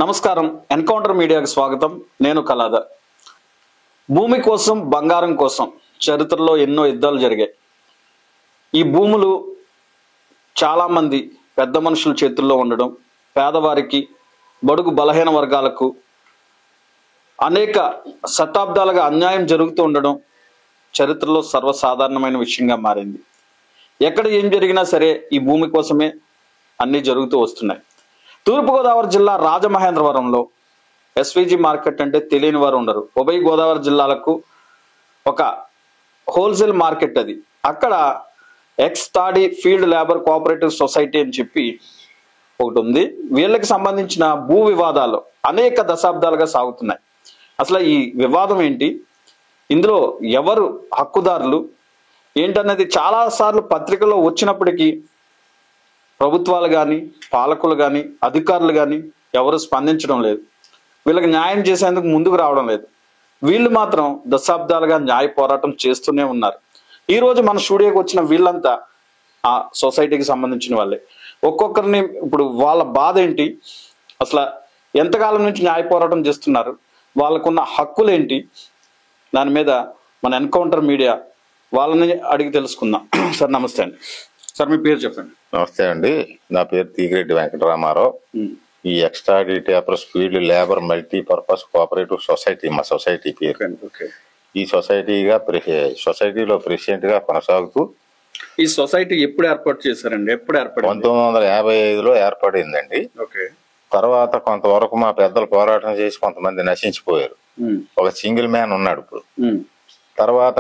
నమస్కారం, ఎన్కౌంటర్ మీడియాకు స్వాగతం. నేను కళాధర్. భూమి కోసం, బంగారం కోసం చరిత్రలో ఎన్నో యుద్ధాలు జరిగాయి. ఈ భూములు చాలా మంది పెద్ద మనుషుల చేతుల్లో ఉండడం, పేదవారికి, బడుగు బలహీన వర్గాలకు అనేక శతాబ్దాలుగా అన్యాయం జరుగుతూ ఉండడం చరిత్రలో సర్వసాధారణమైన విషయంగా మారింది. ఎక్కడ ఏం జరిగినా సరే ఈ భూమి కోసమే అన్నీ జరుగుతూ వస్తున్నాయి. తూర్పుగోదావరి జిల్లా రాజమహేంద్రవరంలో ఎస్విజి మార్కెట్ అంటే తెలియని వారు ఉండరు. ఉభయ గోదావరి జిల్లాలకు ఒక హోల్సేల్ మార్కెట్ అది. అక్కడ ఎక్స్ తాడి ఫీల్డ్ లేబర్ కోఆపరేటివ్ సొసైటీ అని చెప్పి ఒకటి ఉంది. వీళ్ళకి సంబంధించిన భూ వివాదాలు అనేక దశాబ్దాలుగా సాగుతున్నాయి. అసలు ఈ వివాదం ఏంటి, ఇందులో ఎవరు హక్కుదారులు ఏంటన్నది చాలా సార్లు పత్రికల్లో వచ్చినప్పటికీ ప్రభుత్వాలు కానీ, పాలకులు కానీ, అధికారులు కానీ ఎవరు స్పందించడం లేదు. వీళ్ళకి న్యాయం చేసేందుకు ముందుకు రావడం లేదు. వీళ్ళు మాత్రం దశాబ్దాలుగా న్యాయ పోరాటం చేస్తూనే ఉన్నారు. ఈ రోజు మన స్టూడియోకి వచ్చిన వీళ్ళంతా ఆ సొసైటీకి సంబంధించిన వాళ్ళే. ఒక్కొక్కరిని ఇప్పుడు వాళ్ళ బాధ ఏంటి, అసలు ఎంతకాలం నుంచి న్యాయ పోరాటం చేస్తున్నారు, వాళ్ళకున్న హక్కులు ఏంటి, దాని మీద మన ఎన్కౌంటర్ మీడియా వాళ్ళని అడిగి తెలుసుకుందాం. సార్ నమస్తే అండి. సార్ మీ పేరు చెప్పండి. నమస్తే అండి, నా పేరు తీగిరెడ్డి వెంకటరామారావు. ఈ ex toddy tapper speed labour multipurpose cooperative society మా సొసైటీ పేరు. ఈ సొసైటీలో ప్రెసిడెంట్ గా కొనసాగుతూ ఈ సొసైటీ ఎప్పుడు ఏర్పాటు చేశారండి? ఎప్పుడు ఏర్పాటు? 1955లో ఏర్పడిందండి. తర్వాత కొంతవరకు మా పెద్దలు పోరాటం చేసి కొంతమంది నశించిపోయారు. ఒక సింగిల్ మ్యాన్ ఉన్నాడు ఇప్పుడు. తర్వాత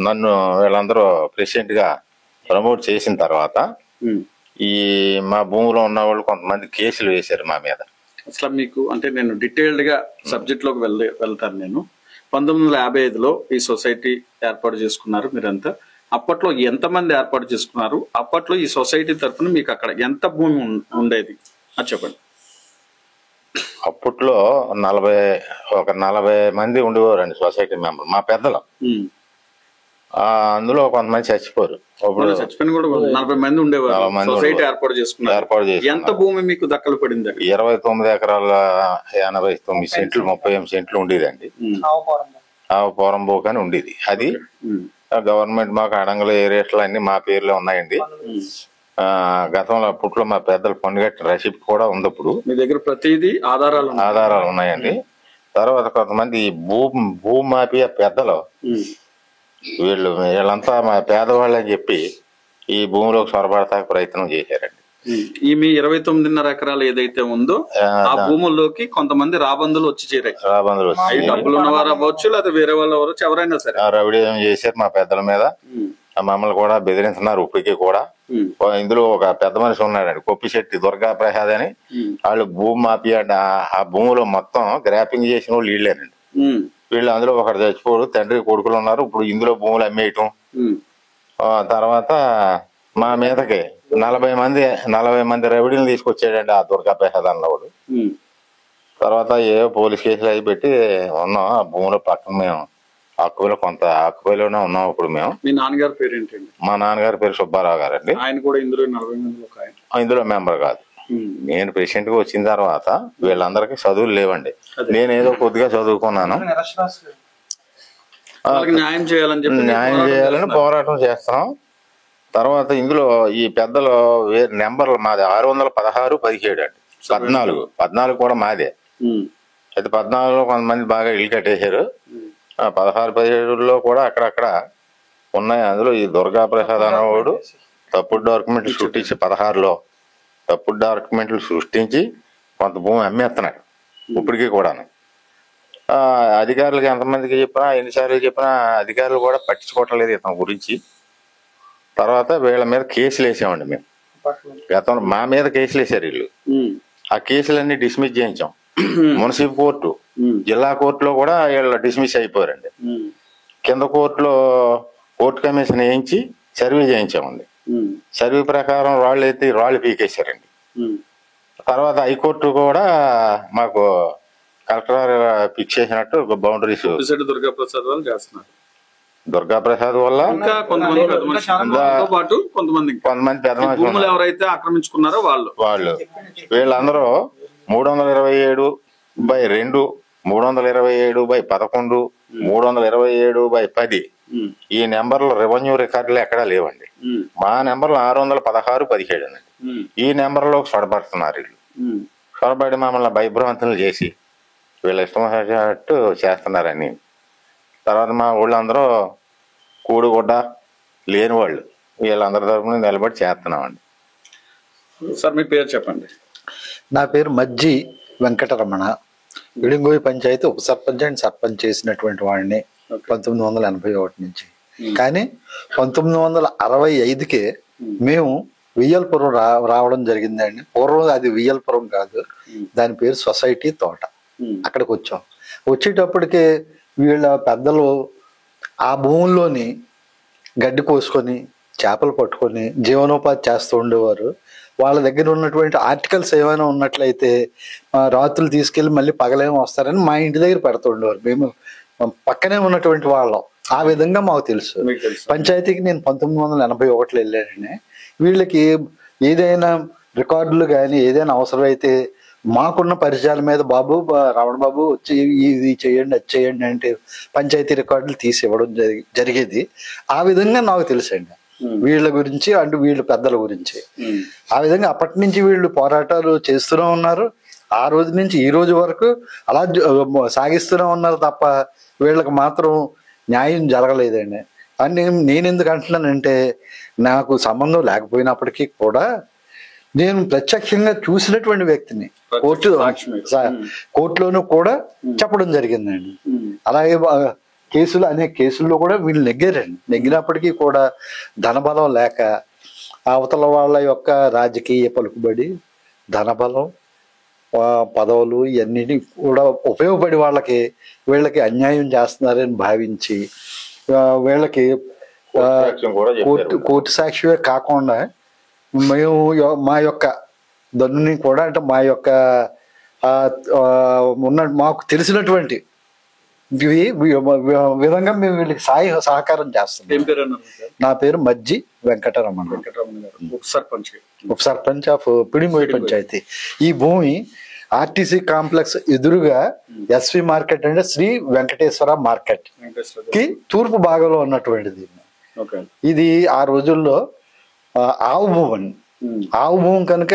నన్ను వీళ్ళందరూ ప్రెసిడెంట్ గా ప్రమోట్ చేసిన తర్వాత ఈ మా భూమిలో ఉన్న వాళ్ళు కొంతమంది కేసులు వేశారు మా మీద. అసలు మీకు అంటే నేను డీటెయిల్డ్ గా సబ్జెక్ట్ లోకి వెళ్తాను. నేను 1955లో ఈ సొసైటీ ఏర్పాటు చేసుకున్నారు మీరంతా. అప్పట్లో ఎంతమంది ఏర్పాటు చేసుకున్నారు? అప్పట్లో ఈ సొసైటీ తరఫున మీకు అక్కడ ఎంత భూమి ఉండేది అది చెప్పండి. అప్పట్లో 40 మంది ఉండేవారండి సొసైటీ మెంబర్, మా పెద్దలు. అందులో కొంతమంది చచ్చిపోరు. చచ్చిపోయిన కూడా 40 మంది ఉండేవారు. సొసైటీ ఏర్పాటు చేసుకున్నారు. ఎంత భూమి మీకు దక్కలు పడింది? 29 ఎకరాల 89 సెంట్లు 38 సెంట్లు ఉండేదండి. పోరంబోక్ అని ఉండేది. అది గవర్నమెంట్ మాకు అడంగల ఏరియాలు అన్ని మా పేర్లో ఉన్నాయండి. గతంలో అప్పట్లో మా పెద్దలు పొండిగట్టి రసీదు కూడా ఉంది. ఇప్పుడు మీ దగ్గర ప్రతిదీ ఆధారాలు ఉన్నాయండి. తర్వాత కొంతమంది భూమాఫియా పెద్దలు వీళ్ళంతా మా పేదవాళ్ళు అని చెప్పి ఈ భూమిలోకి చొరబడతా ప్రయత్నం చేశారండి. ఈ మీ 29.5 ఎకరాలు ఏదైతే ఉందో ఆ భూముల్లోకి కొంతమంది రాబందులు వచ్చి చేరాయి. రాబందులు వచ్చి డబ్బులు ఉన్నవారు అవ్వచ్చు, లేదా వేరే వాళ్ళు అవ్వచ్చు, ఎవరైనా సరే రౌడీజం చేశారు మా పెద్దల మీద. మమ్మల్ని కూడా బెదిరిస్తున్నారు ఇప్పటికీ కూడా. ఇందులో ఒక పెద్ద మనిషి ఉన్నాడండి, కొప్పిశెట్టి దుర్గా ప్రసాద్ అని. వాళ్ళు భూమాఫియా ఆ భూమిలో మొత్తం గ్రాపింగ్ చేసిన వాళ్ళు వీళ్ళేనండి. వీళ్ళు అందులో ఒకటి చచ్చిపోడు, తండ్రి కొడుకులు ఉన్నారు. ఇప్పుడు ఇందులో భూములు అమ్మేయటం. తర్వాత మా మీదకి 40 మంది రౌడీలు తీసుకొచ్చాడండి ఆ దుర్గా ప్రసాద్ అన్నవాడు. తర్వాత పోలీస్ కేసులు అవి పెట్టి ఉన్నాం. ఆ భూముల పక్కన మేము కొంత ఆక్యుపైలోనే ఉన్నాం ఇప్పుడు మేము. మీ నాన్నగారి పేరు ఏంటండి? మా నాన్నగారి పేరు సుబ్బారావు గారండి. ఆయన కూడా ఇందులో 40 మంది ఇందులో మెంబర్ కాదు. నేను ప్రెసిడెంట్ గా వచ్చిన తర్వాత వీళ్ళందరికీ చదువులు లేవండి. నేనేదో కొద్దిగా చదువుకున్నాను. న్యాయం చేయాలని పోరాటం చేస్తున్నాం. తర్వాత ఇందులో ఈ పెద్దలు నెంబర్లు మాది 616, 17 అండి. 14 కూడా మాదే. అయితే 14లో కొంతమంది బాగా ఇల్లు కట్టేశారు. 16, 17లో కూడా అక్కడక్కడ ఉన్నాయి. అందులో ఈ దుర్గా ప్రసాద్ అనేవాడు తప్పుడు డాక్యుమెంట్లు సృష్టించి 16లో తప్పుడు డాక్యుమెంట్లు సృష్టించి కొంత భూమి అమ్మేస్తున్నాడు ఇప్పటికీ కూడా. అధికారులకు ఎంతమందికి చెప్పినా, ఎన్నిసార్లు చెప్పినా అధికారులు కూడా పట్టించుకోవటం లేదు ఇతని గురించి. తర్వాత వీళ్ళ మీద కేసులు వేసామండి మేము. గతంలో మా మీద కేసులు వేసారు వీళ్ళు. ఆ కేసులన్నీ డిస్మిస్ చేయించాం. మున్సిపల్ కోర్టు, జిల్లా కోర్టులో కూడా వీళ్ళు డిస్మిస్ అయిపోయారండి. కింద కోర్టులో కోర్టు కమిషన్ వేయించి సర్వే చేయించామండి. సర్వే ప్రకారం రాళ్ళు పీకేశారండి. తర్వాత హైకోర్టు కూడా మాకు కలెక్టర్ ఫిక్స్ చేసినట్టు బౌండరీస్ దుర్గా ప్రసాద్ వల్ల కొంతమంది పెద్ద ఎవరైతే ఆక్రమించుకున్నారో వాళ్ళు వీళ్ళందరూ 327/2, 327/11, 327/10 ఈ నెంబర్లు రెవెన్యూ రికార్డులు ఎక్కడా లేవండి. మా నెంబర్లు 616/17 అండి. ఈ నెంబర్లో చొరబడుతున్నారు వీళ్ళు. చొరబడి మమ్మల్ని భయభ్రాంతులు చేసి వీళ్ళ ఇష్టం వచ్చినట్టు చేస్తున్నారని. తర్వాత మా ఊళ్ళందరూ కూడుగుడ్డ లేని వాళ్ళు వీళ్ళందరి తరఫున నిలబడి చేస్తున్నామండి. సార్ మీ పేరు చెప్పండి. నా పేరు మజ్జి వెంకటరమణ. విడింగోయి పంచాయతీ ఉప సర్పంచ్ అండ్ సర్పంచ్ చేసినటువంటి వాడిని 1981 నుంచి. కానీ 1965కే మేము వియ్యల్పురం రావడం జరిగిందండి. పూర్వం అది వియ్యల్పురం కాదు, దాని పేరు సొసైటీ తోట. అక్కడికి వచ్చాం. వచ్చేటప్పటికే వీళ్ళ పెద్దలు ఆ భూముల్లోని గడ్డి కోసుకొని చేపలు పట్టుకొని జీవనోపాధి చేస్తూ ఉండేవారు. వాళ్ళ దగ్గర ఉన్నటువంటి ఆర్టికల్స్ ఏమైనా ఉన్నట్లయితే రాత్రులు తీసుకెళ్లి మళ్ళీ పగలేమో వస్తారని మా ఇంటి దగ్గర పెడుతూ ఉండేవారు. మేము పక్కనే ఉన్నటువంటి వాళ్ళం. ఆ విధంగా మాకు తెలుసు. పంచాయతీకి నేను 1981లో వెళ్ళానండి. వీళ్ళకి ఏదైనా రికార్డులు కానీ ఏదైనా అవసరమైతే మాకున్న పరిచయాల మీద బాబు రమణ బాబు వచ్చి ఇది చేయండి అది చేయండి అంటే పంచాయతీ రికార్డులు తీసి ఇవ్వడం జరిగేది. ఆ విధంగా నాకు తెలుసండి వీళ్ళ గురించి, అంటే వీళ్ళ పెద్దల గురించి. ఆ విధంగా అప్పటి నుంచి వీళ్ళు పోరాటాలు చేస్తూనే ఉన్నారు. ఆ రోజు నుంచి ఈ రోజు వరకు అలా సాగిస్తూనే ఉన్నారు తప్ప వీళ్ళకి మాత్రం న్యాయం జరగలేదండి. అని నేను ఎందుకు అంటున్నానంటే, నాకు సంబంధం లేకపోయినప్పటికీ కూడా నేను ప్రత్యక్షంగా చూసినటువంటి వ్యక్తిని కోర్టులోనూ కూడా చెప్పడం జరిగిందండి. అలాగే అనేక కేసుల్లో కూడా వీళ్ళు నెగ్గారండి. నెగ్గినప్పటికీ కూడా ధనబలం లేక అవతల వాళ్ళ యొక్క రాజకీయ పలుకుబడి, ధనబలం, పదవులు ఇవన్నీ కూడా ఉపయోగపడి వీళ్ళకి అన్యాయం చేస్తున్నారని భావించి వీళ్ళకి కోర్టు సాక్షివే కాకుండా మేము మా యొక్క దన్నుని కూడా, అంటే మా యొక్క మాకు తెలిసినటువంటి విధంగా మేము వీళ్ళకి సహకారం చేస్తున్నాం. నా పేరు మజ్జి వెంకటరమణ, ఉప సర్పంచ్ ఆఫ్ పిడింగోయి పంచాయతీ. ఈ భూమి ఆర్టీసీ కాంప్లెక్స్ ఎదురుగా ఎస్వి మార్కెట్ అంటే శ్రీ వెంకటేశ్వర మార్కెట్ కి తూర్పు భాగంలో ఉన్నటువంటిది. ఇది ఆ రోజుల్లో ఆవు భూమి. ఆవు భూమి కనుక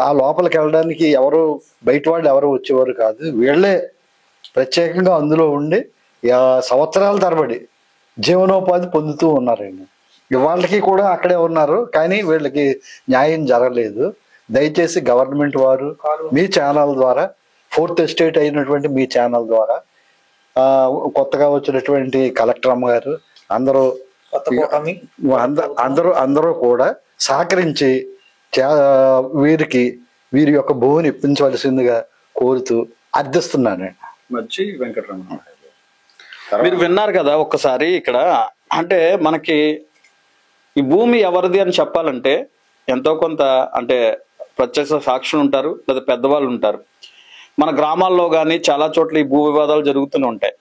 ఆ లోపలికి వెళ్ళడానికి బయట వాళ్ళు ఎవరు వచ్చేవారు కాదు. వీళ్ళే ప్రత్యేకంగా అందులో ఉండి సంవత్సరాల తరబడి జీవనోపాధి పొందుతూ ఉన్నారండి. వాళ్ళకి కూడా అక్కడే ఉన్నారు, కానీ వీళ్ళకి న్యాయం జరగలేదు. దయచేసి గవర్నమెంట్ వారు మీ ఛానల్ ద్వారా, 4th ఎస్టేట్ అయినటువంటి మీ ఛానల్ ద్వారా, కొత్తగా వచ్చినటువంటి కలెక్టర్ అమ్మగారు అందరూ కూడా సహకరించి వీరి యొక్క భూమిని ఇప్పించవలసిందిగా కోరుతూ అర్థిస్తున్నాను. మజ్జి వెంకటరమణ, మీరు విన్నారు కదా ఒక్కసారి. ఇక్కడ అంటే మనకి ఈ భూమి ఎవరిది అని చెప్పాలంటే ఎంతో కొంత అంటే ప్రత్యక్ష సాక్షులు ఉంటారు, లేదా పెద్దవాళ్ళు ఉంటారు. మన గ్రామాల్లో కానీ చాలా చోట్ల ఈ భూ వివాదాలు జరుగుతూనే ఉంటాయి.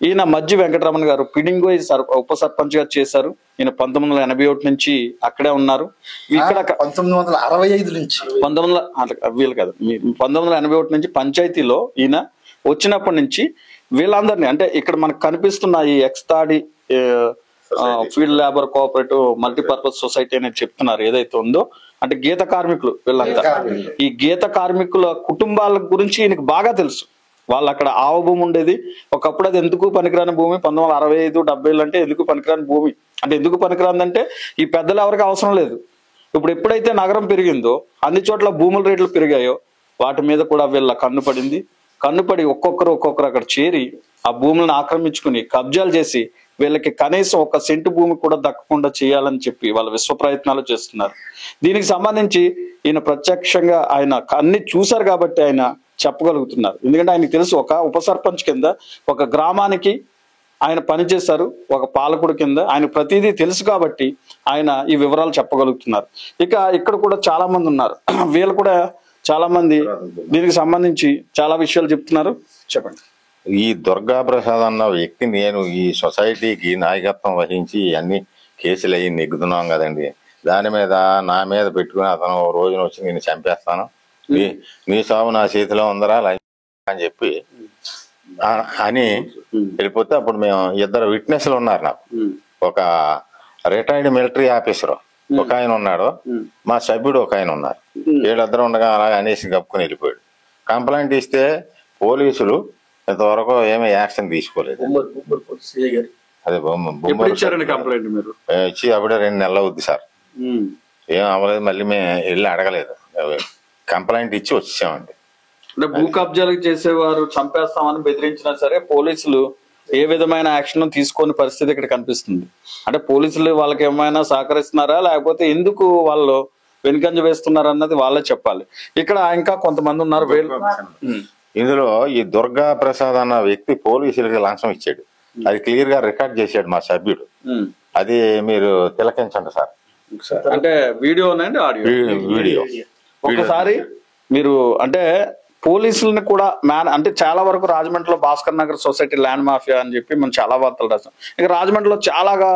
ఈయన మజ్జి వెంకటరమణ గారు పిడింగోయి ఉప సర్పంచ్ గా చేశారు. ఈయన 1981 నుంచి అక్కడే ఉన్నారు. ఇక్కడ 1965 నుంచి 1981 నుంచి పంచాయతీలో ఈయన వచ్చినప్పటి నుంచి వీళ్ళందరినీ, అంటే ఇక్కడ మనకు కనిపిస్తున్న ఈ ex toddy field labour cooperative multipurpose society అనేది చెప్తున్నారు ఏదైతే ఉందో, అంటే గీత కార్మికులు వీళ్ళంతా. ఈ గీత కార్మికుల కుటుంబాల గురించి ఈయనకు బాగా తెలుసు. వాళ్ళు అక్కడ ఆవ భూమి ఉండేది ఒకప్పుడు. అది ఎందుకు పనికిరాని భూమి. 1965-70 అంటే ఎందుకు పనికిరాని భూమి అంటే ఎందుకు పనికిరాందంటే ఈ పెద్దలు ఎవరికి అవసరం లేదు. ఇప్పుడు ఎప్పుడైతే నగరం పెరిగిందో అన్ని చోట్ల భూముల రేట్లు పెరిగాయో వాటి మీద కూడా వీళ్ళ కన్నుపడి ఒక్కొక్కరు అక్కడ చేరి ఆ భూములను ఆక్రమించుకుని కబ్జాలు చేసి వీళ్ళకి కనీసం 1 సెంటు భూమి కూడా దక్కకుండా చేయాలని చెప్పి వాళ్ళ విశ్వ ప్రయత్నాలు చేస్తున్నారు. దీనికి సంబంధించి ఈయన ప్రత్యక్షంగా ఆయన అన్ని చూశారు కాబట్టి ఆయన చెప్పగలుగుతున్నారు. ఎందుకంటే ఆయనకు తెలుసు, ఒక ఉప సర్పంచ్ కింద ఒక గ్రామానికి ఆయన పనిచేశారు, ఒక పాలకుడు కింద ఆయన ప్రతిదీ తెలుసు కాబట్టి ఆయన ఈ వివరాలు చెప్పగలుగుతున్నారు. ఇక్కడ కూడా చాలా మంది ఉన్నారు, వీళ్ళు కూడా చాలా మంది దీనికి సంబంధించి చాలా విషయాలు చెప్తున్నారు. చెప్పండి. ఈ దుర్గా ప్రసాద్ అన్న వ్యక్తి నేను ఈ సొసైటీకి నాయకత్వం వహించి అన్ని కేసులు అయ్యి నెగ్గుతున్నాం కదండి. దాని మీద నా మీద పెట్టుకుని అతను రోజున వచ్చి నేను చంపేస్తాను, నీ సాగు నా చేతిలో ఉందరా అని చెప్పి అని వెళ్ళిపోతే అప్పుడు మేము ఇద్దరు విట్నెస్లు ఉన్నారు. నాకు ఒక రిటైర్డ్ మిలిటరీ ఆఫీసర్ ఒక ఆయన ఉన్నాడు, మా సభ్యుడు ఒక ఆయన ఉన్నారు. వీళ్ళిద్దరు ఉండగా అలాగ అనేసి కప్పుకొని వెళ్ళిపోయాడు. కంప్లైంట్ ఇస్తే పోలీసులు ఇంతవరకు ఏమీ యాక్షన్ తీసుకోలేదు. అదే ఇచ్చి అప్పుడే 2 నెలలు అవుద్ది సార్, ఏం అవ్వలేదు. మళ్ళీ మేము వెళ్ళి అడగలేదు, కంప్లైంట్ ఇచ్చి వచ్చామండి. అంటే భూ కబ్జాలు చేసేవారు చంపేస్తామని బెదిరించినా సరే పోలీసులు ఏ విధమైన యాక్షన్ తీసుకొని పరిస్థితి ఇక్కడ కనిపిస్తుంది. అంటే పోలీసులు వాళ్ళకి ఏమైనా సహకరిస్తున్నారా లేకపోతే ఎందుకు వాళ్ళు వెనుకంజ వేస్తున్నారు అన్నది వాళ్ళే చెప్పాలి. ఇక్కడ ఇంకా కొంతమంది ఉన్నారు. ఇందులో ఈ దుర్గా ప్రసాద్ అన్న వ్యక్తి పోలీసులకి లంచం ఇచ్చాడు. అది క్లియర్ గా రికార్డ్ చేశాడు మా సభ్యుడు. అది మీరు తిలకించండి సార్. అంటే వీడియోనండి, ఆడియో వీడియో ఒకసారి మీరు అంటే పోలీసులను కూడా అంటే చాలా వరకు రాజమండ్రిలో Bhaskar Nagar society land mafia అని చెప్పి మనం చాలా వార్తలు రాసాం. ఇక రాజమండ్రిలో చాలాగా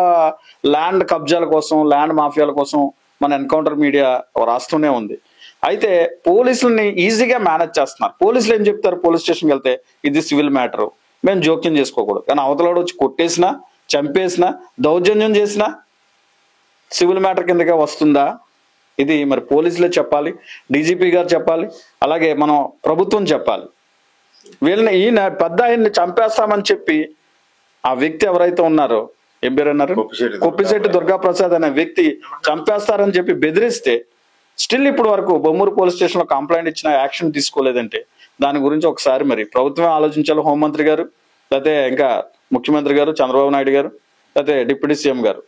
ల్యాండ్ కబ్జాల కోసం, ల్యాండ్ మాఫియాల కోసం మన ఎన్కౌంటర్ మీడియా రాస్తూనే ఉంది. అయితే పోలీసులని ఈజీగా మేనేజ్ చేస్తున్నారు. పోలీసులు ఏం చెప్తారు, పోలీస్ స్టేషన్కి వెళ్తే ఇది సివిల్ మ్యాటర్, మేము జోక్యం చేసుకోకూడదు. కానీ అవతలాడు వచ్చి కొట్టేసినా, చంపేసినా, దౌర్జన్యం చేసినా సివిల్ మ్యాటర్ కిందగా వస్తుందా? ఇది మరి పోలీసులే చెప్పాలి, డీజీపీ గారు చెప్పాలి, అలాగే మనం ప్రభుత్వం చెప్పాలి. వీళ్ళని ఈయన పెద్ద ఆయన్ని చంపేస్తామని చెప్పి ఆ వ్యక్తి ఎవరైతే ఉన్నారో, ఏం పేరు అన్నారు, కొప్పిశెట్టి దుర్గా ప్రసాద్ అనే వ్యక్తి చంపేస్తారని చెప్పి బెదిరిస్తే స్టిల్ ఇప్పుడు వరకు బొమ్మూరు పోలీస్ స్టేషన్ లో కంప్లైంట్ ఇచ్చిన యాక్షన్ తీసుకోలేదంటే దాని గురించి ఒకసారి మరి ప్రభుత్వమే ఆలోచించాలి. హోంమంత్రి గారు, లేకపోతే ఇంకా ముఖ్యమంత్రి గారు చంద్రబాబు నాయుడు గారు, లేకపోతే డిప్యూటీ సీఎం గారు,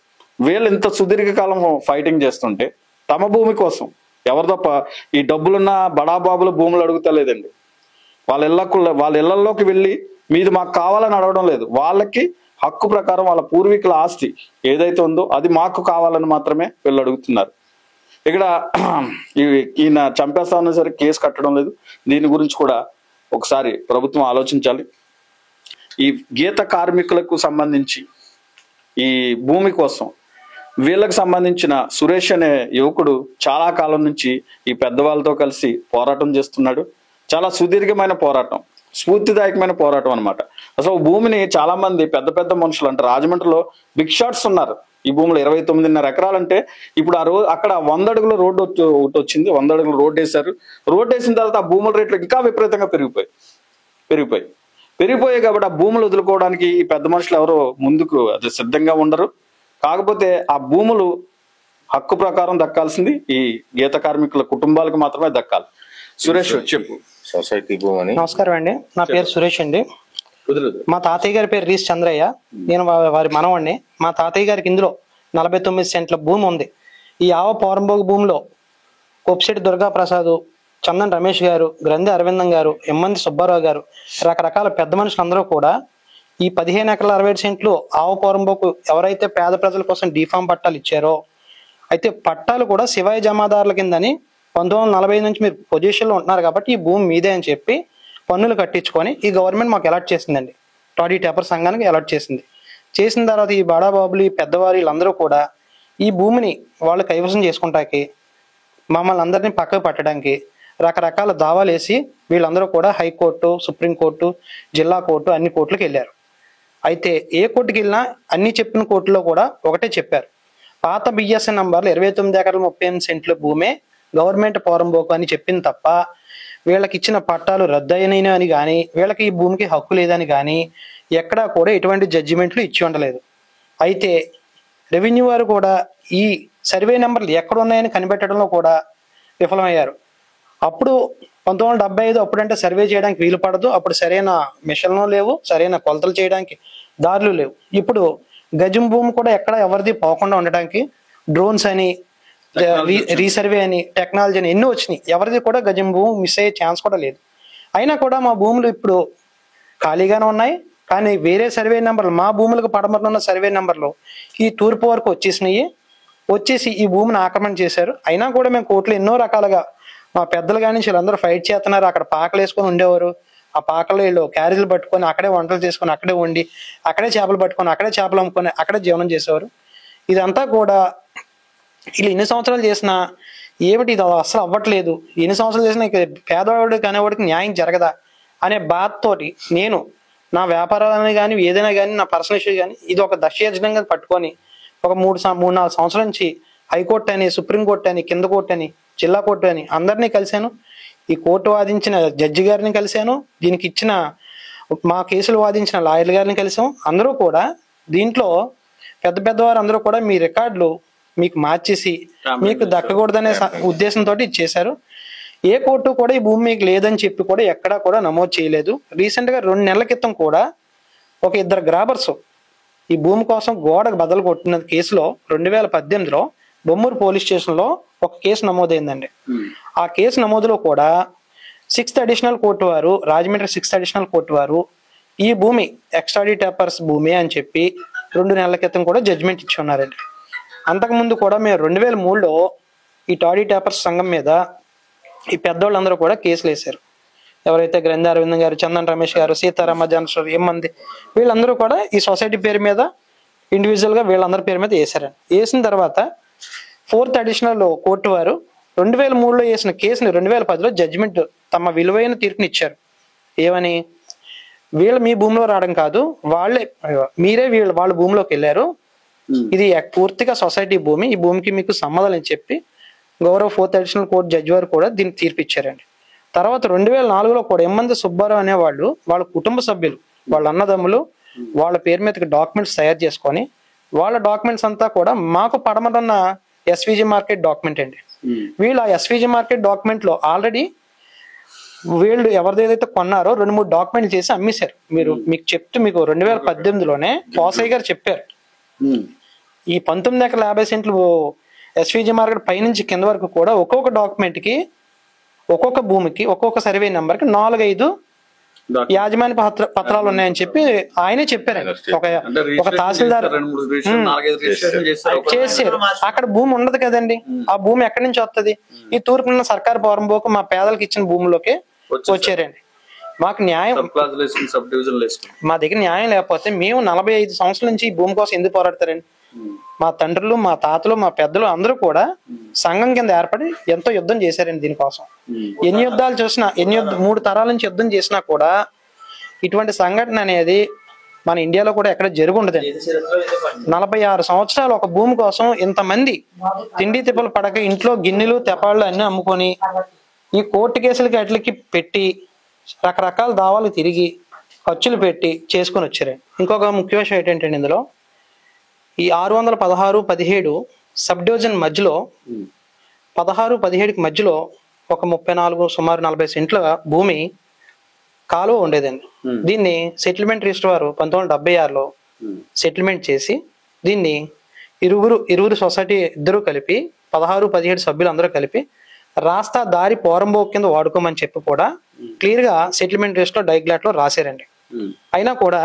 వీళ్ళు ఇంత సుదీర్ఘకాలం ఫైటింగ్ చేస్తుంటే తమ భూమి కోసం ఎవరు తప్ప ఈ డబ్బులున్న బడాబాబుల భూములు అడుగుతలేదండి. వాళ్ళ ఇళ్లలోకి వెళ్ళి మీది మాకు కావాలని అడగడం లేదు. వాళ్ళకి హక్కు ప్రకారం వాళ్ళ పూర్వీకుల ఆస్తి ఏదైతే ఉందో అది మాకు కావాలని మాత్రమే వీళ్ళు అడుగుతున్నారు. ఇక్కడ ఈయన చంపేస్తామన్నా సరే కేసు కట్టడం లేదు. దీని గురించి కూడా ఒకసారి ప్రభుత్వం ఆలోచించాలి. ఈ గీత కార్మికులకు సంబంధించి ఈ భూమి కోసం వీళ్ళకి సంబంధించిన సురేష్ అనే యువకుడు చాలా కాలం నుంచి ఈ పెద్దవాళ్ళతో కలిసి పోరాటం చేస్తున్నాడు. చాలా సుదీర్ఘమైన పోరాటం, స్ఫూర్తిదాయకమైన పోరాటం అనమాట. అసలు భూమిని చాలా మంది పెద్ద పెద్ద మనుషులు అంటే రాజమండ్రిలో బిగ్ షాట్స్ ఉన్నారు. ఈ భూములు 29.5 ఎకరాలంటే ఇప్పుడు అక్కడ 100 అడుగుల రోడ్డు వచ్చింది. 100 అడుగుల రోడ్డు వేశారు. రోడ్డు వేసిన తర్వాత ఆ భూముల రేట్లు ఇంకా విపరీతంగా పెరిగిపోయాయి కాబట్టి ఆ భూములు వదులుకోవడానికి ఈ పెద్ద మనుషులు ఎవరో ముందుకు అది సిద్ధంగా ఉండరు. కాకపోతే ఆ భూములు హక్కు ప్రకారం దక్కాల్సింది ఈ గీత కార్మికుల కుటుంబాలకు మాత్రమే దక్కాలి. సురేష్ చెప్పు. సొసైటీ భూమి. నమస్కారం అండి, నా పేరు సురేష్ అండి. మా తాతయ్య గారి పేరు రీస్ చంద్రయ్య, నేను వారి మనవాడిని. మా తాతయ్య గారికి ఇందులో 49 సెంట్ల భూమి ఉంది. ఈ ఆవ పోరంబోగు భూమిలో కొప్పిశెట్టి దుర్గా ప్రసాద్, చందన్ రమేష్ గారు, గ్రంథి అరవిందం గారు, ఎమ్మంది సుబ్బారావు గారు, రకరకాల పెద్ద మనుషులందరూ కూడా ఈ 15 ఎకరాల 60 సెంట్లు ఆవ పోరంబోకు ఎవరైతే పేద ప్రజల కోసం డీఫామ్ పట్టాలు ఇచ్చారో, అయితే పట్టాలు కూడా శివాయి జమాదారుల కిందని 1940 నుంచి మీరు పొజిషన్లో ఉంటున్నారు కాబట్టి ఈ భూమి మీదే అని చెప్పి పన్నులు కట్టించుకొని ఈ గవర్నమెంట్ మాకు అలాట్ చేసిందండి. టాడీ టేపర్ సంఘానికి అలాట్ చేసింది. చేసిన తర్వాత ఈ బాడాబాబులు, ఈ పెద్దవారు వీళ్ళందరూ కూడా ఈ భూమిని వాళ్ళు కైవసం చేసుకుంటాకి మమ్మల్ని అందరినీ పక్కకు పట్టడానికి రకరకాల దావాలు వేసి వీళ్ళందరూ కూడా హైకోర్టు, సుప్రీంకోర్టు, జిల్లా కోర్టు అన్ని కోర్టులకు వెళ్ళారు. అయితే ఏ కోర్టుకి వెళ్ళినా అన్ని చెప్పిన కోర్టులో కూడా ఒకటే చెప్పారు, పాత బిఎస్ఎ నంబర్లు 29 ఎకరాల 38 సెంట్ల భూమే గవర్నమెంట్ పోరంబోకు అని చెప్పింది తప్ప వీళ్ళకి ఇచ్చిన పట్టాలు రద్దయినవి అని కానీ వీళ్ళకి ఈ భూమికి హక్కు లేదని కానీ ఎక్కడా కూడా ఎటువంటి జడ్జిమెంట్లు ఇచ్చి ఉండలేదు. అయితే రెవెన్యూ వారు కూడా ఈ సర్వే నెంబర్లు ఎక్కడ ఉన్నాయని కనిపెట్టడంలో కూడా విఫలమయ్యారు. అప్పుడు 1975 అప్పుడంటే సర్వే చేయడానికి వీలు పడదు, అప్పుడు సరైన మిషన్లు లేవు, సరైన కొలతలు చేయడానికి దారులు లేవు. ఇప్పుడు గజం భూమి కూడా ఎక్కడ ఎవరిది పోకుండా ఉండడానికి డ్రోన్స్ అని, రీసర్వే అని, టెక్నాలజీ అని ఎన్నో వచ్చినాయి. ఎవరిది కూడా గజం భూమి మిస్ అయ్యే ఛాన్స్ కూడా లేదు. అయినా కూడా మా భూములు ఇప్పుడు ఖాళీగానే ఉన్నాయి. కానీ వేరే సర్వే నెంబర్లు, మా భూములకు పడమరలో ఉన్న సర్వే నెంబర్లు ఈ తూర్పు వరకు వచ్చేసి ఈ భూమిని ఆక్రమణ చేశారు. అయినా కూడా మేము కోర్టులో ఎన్నో రకాలుగా మా పెద్దలు కానీ వీళ్ళందరూ ఫైట్ చేస్తున్నారు. అక్కడ పాకలు వేసుకొని ఉండేవారు. ఆ పాకలు వీళ్ళు క్యారేజీలు పట్టుకొని అక్కడే వంటలు చేసుకొని అక్కడే వండి అక్కడే చేపలు పట్టుకొని అక్కడే చేపలు అమ్ముకొని అక్కడే జీవనం చేసేవారు. ఇదంతా కూడా వీళ్ళు ఎన్ని సంవత్సరాలు చేసినా ఏమిటి ఇది అసలు అవ్వట్లేదు, ఎన్ని సంవత్సరాలు చేసినా ఇక పేదవాడికి అనేవాడికి న్యాయం జరగదా అనే బాధతోటి నేను నా వ్యాపారాలని కానీ ఏదైనా కానీ నా పర్సనల్ ఇష్యూ కానీ ఇది ఒక దశయజ్ఞంగా పట్టుకొని ఒక 3-4 సంవత్సరాల నుంచి హైకోర్టు అని, సుప్రీంకోర్టు అని, కింద కోర్టు అని, జిల్లా కోర్టు అని అందరినీ కలిశాను. ఈ కోర్టు వాదించిన జడ్జి గారిని కలిశాను, దీనికి ఇచ్చిన మా కేసులు వాదించిన లాయర్ల గారిని కలిసాం. అందరూ కూడా దీంట్లో పెద్దవారు అందరూ కూడా మీ రికార్డులు మీకు మార్చేసి మీకు దక్కకూడదనే ఉద్దేశంతో ఇచ్చేశారు. ఏ కోర్టు కూడా ఈ భూమి మీకు లేదని చెప్పి కూడా ఎక్కడా కూడా నమోదు చేయలేదు. రీసెంట్ గా 2 నెలల క్రితం కూడా ఒక 2 గ్రాబర్స్ ఈ భూమి కోసం గోడకు బదలు కొట్టిన కేసులో 2018లో బొమ్మూరు పోలీస్ స్టేషన్ లో ఒక కేసు నమోదైందండి. ఆ కేసు నమోదులో కూడా 6th అడిషనల్ కోర్టు వారు, రాజమండ్రి 6th అడిషనల్ కోర్టు వారు ఈ భూమి ఎక్స్ట్రాడీ టేపర్స్ భూమి అని చెప్పి 2 నెలల క్రితం కూడా జడ్జిమెంట్ ఇచ్చి ఉన్నారండి. అంతకుముందు కూడా మేము 2003లో ఈ టాడీ టేపర్స్ సంఘం మీద ఈ పెద్దోళ్ళందరూ కూడా కేసులు వేశారు. ఎవరైతే గ్రంథి అరవింద్ గారు, చందన్ రమేష్ గారు, సీతారామ జానశ్వర్, ఏమంది వీళ్ళందరూ కూడా ఈ సొసైటీ పేరు మీద ఇండివిజువల్ గా వీళ్ళందరి పేరు మీద వేశారండి. వేసిన తర్వాత 4th అడిషనల్ కోర్టు వారు 2003లో వేసిన కేసుని 2010లో జడ్జిమెంట్ తమ విలువైన తీర్పుని ఇచ్చారు. ఏమని, వీళ్ళు మీ భూమిలో రావడం కాదు, మీరే వాళ్ళ భూమిలోకి వెళ్ళారు, ఇది పూర్తిగా సొసైటీ భూమి, ఈ భూమికి మీకు సంబంధం అని చెప్పి గౌరవ 4th అడిషనల్ కోర్టు జడ్జి వారు కూడా దీన్ని తీర్పు ఇచ్చారండి. తర్వాత 2004లో కూడా ఎమ్మంది సుబ్బారావు అనేవాళ్ళు వాళ్ళ కుటుంబ సభ్యులు, వాళ్ళ అన్నదమ్ములు వాళ్ళ పేరు మీద డాక్యుమెంట్స్ తయారు చేసుకొని వాళ్ళ డాక్యుమెంట్స్ అంతా కూడా మాకు పడమటన్న ఎస్విజి మార్కెట్ డాక్యుమెంట్ అండి. వీళ్ళు ఆ ఎస్విజి మార్కెట్ డాక్యుమెంట్ లో ఆల్రెడీ వీళ్ళు ఎవరిదైతే కొన్నారో 2-3 డాక్యుమెంట్లు చేసి అమ్మేశారు. మీకు చెప్తూ మీకు 2018లోనే కోసయ్య గారు చెప్పారు, ఈ 19 సెంట్లు ఎస్విజి మార్కెట్ పైనుంచి కింద వరకు కూడా ఒక్కొక్క డాక్యుమెంట్ కి, ఒక్కొక్క భూమికి, ఒక్కొక్క సర్వే నెంబర్ కి 4-5 యాజమాన్య పత్రాలు ఉన్నాయని చెప్పి ఆయనే చెప్పారండి. ఒక తహసీల్దార్ చేశారు. అక్కడ భూమి ఉండదు కదండి, ఆ భూమి ఎక్కడి నుంచి వస్తుంది? ఈ తూర్పున సర్కారు పోరంబోకు మా పేదలకు ఇచ్చిన భూమిలోకి వచ్చారండి. మాకు న్యాయం, మా దగ్గర న్యాయం లేకపోతే మేము 45 సంవత్సరాల నుంచి ఈ భూమి కోసం ఎందుకు పోరాడతారండి? మా తండ్రులు, మా తాతలు, మా పెద్దలు అందరూ కూడా సంఘం కింద ఏర్పడి ఎంతో యుద్ధం చేశారండి దీనికోసం. ఎన్ని యుద్ధాలు చూసినా, 3 తరాల నుంచి యుద్ధం చేసినా కూడా ఇటువంటి సంఘటన అనేది మన ఇండియాలో కూడా ఎక్కడ జరుగుండదండి. 46 సంవత్సరాలు ఒక భూమి కోసం ఇంతమంది తిండి తిప్పలు పడక ఇంట్లో గిన్నెలు తెపాళ్ళు అన్ని అమ్ముకొని ఈ కోర్టు కేసులకి అట్లకి పెట్టి రకరకాల దావాలు తిరిగి ఖర్చులు పెట్టి చేసుకుని వచ్చారండి. ఇంకొక ముఖ్య విషయం ఏంటంటే ఇందులో ఈ 616-17 సబ్ డివిజన్ మధ్యలో 16-17కి మధ్యలో ఒక 34 సుమారు 40 సెంట్ల భూమి కాలువ ఉండేదండి. దీన్ని సెటిల్మెంట్ రిజిస్టర్ వారు 1976లో సెటిల్మెంట్ చేసి దీన్ని ఇరువురు సొసైటీ ఇద్దరు కలిపి 16-17 సభ్యులు అందరూ కలిపి రాస్తా దారి పోరంబోక్ కింద వాడుకోమని చెప్పి కూడా క్లియర్ గా సెటిల్మెంట్ రిజిస్టర్ డైగ్లాట్ లో రాశారండి. అయినా కూడా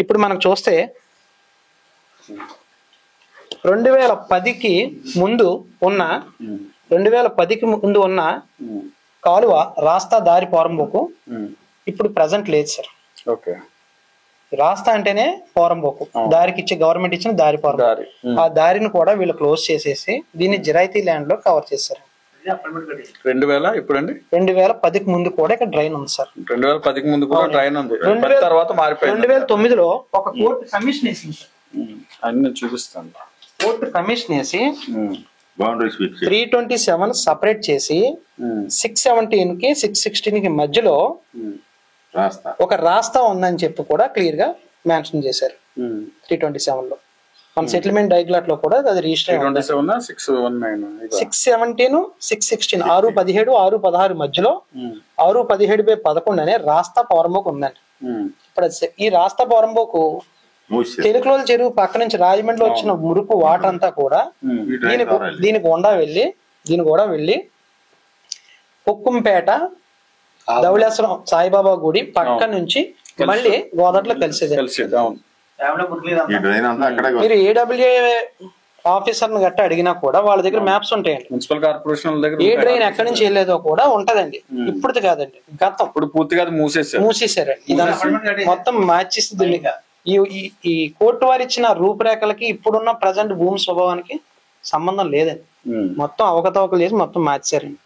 ఇప్పుడు మనకు చూస్తే 2010కి ముందు ఉన్న కాలువ రాస్తా దారి పోరంబోకు ఇప్పుడు ప్రజెంట్ లేదు సార్. రాస్తా అంటేనే పోరంబోకు, దారికి ఇచ్చే గవర్నమెంట్ ఇచ్చిన దారి పోరంబోకు. ఆ దారిని కూడా వీళ్ళు క్లోజ్ చేసేసి దీన్ని జిరాయితీ ల్యాండ్ లో కవర్ చేశారు. 2010కి ముందు కూడా ఇక్కడ డ్రైన్ ఉంది సార్. 2010కి ముందు కూడా డ్రైన్ ఉంది, తర్వాత మారిపోయింది. 2009లో ఒక కోర్టు కమిషన్ వేసింది సార్. అన్ని చూపిస్తాను. కోర్టు కమిషన్ వేసి 327 సపరేట్ చేసి 617కి 616కి మధ్యలో ఒక రాస్తా ఉందని చెప్పి కూడా క్లియర్ గా మెన్షన్ చేశారు 327లో. మన సెటిల్మెంట్ డైగ్లాట్ లో కూడా అది రిజిస్టర్ 617 616 617 616 మధ్యలో 617/11 అనే రాస్తా పోరంబోకు ఉందండి. ఇప్పుడు ఈ రాస్తా పోరంబోకు తెలుగులో చెరువు పక్క నుంచి రాజమండ్రిలో వచ్చిన మురుకు వాటర్ అంతా కూడా దీని కూడా వెళ్ళి కుక్కంపేట ధవళేశ్వరం సాయిబాబా గుడి పక్క నుంచి మళ్ళీ గోదావరిలో కలిసేది. మీరు ఏడబ్ల్యూఏ ఆఫీసర్ గట్ట అడిగినా కూడా వాళ్ళ దగ్గర మ్యాప్స్ ఉంటాయండి. మున్సిపల్ కార్పొరేషన్ ఏ డ్రైన్ ఎక్కడి నుంచి వెళ్ళేదో కూడా ఉంటదండి. ఇప్పుడు కాదండి, గతం ఇప్పుడు పూర్తిగా మూసేసారండి. ఇదంతా మొత్తం మార్చేసి ఈ కోర్టు వారు ఇచ్చిన రూపురేఖలకి ఇప్పుడున్న ప్రజెంట్ భూమి స్వభావానికి సంబంధం లేదండి. మొత్తం అవకతవకలు చేసి మొత్తం మార్చారండి.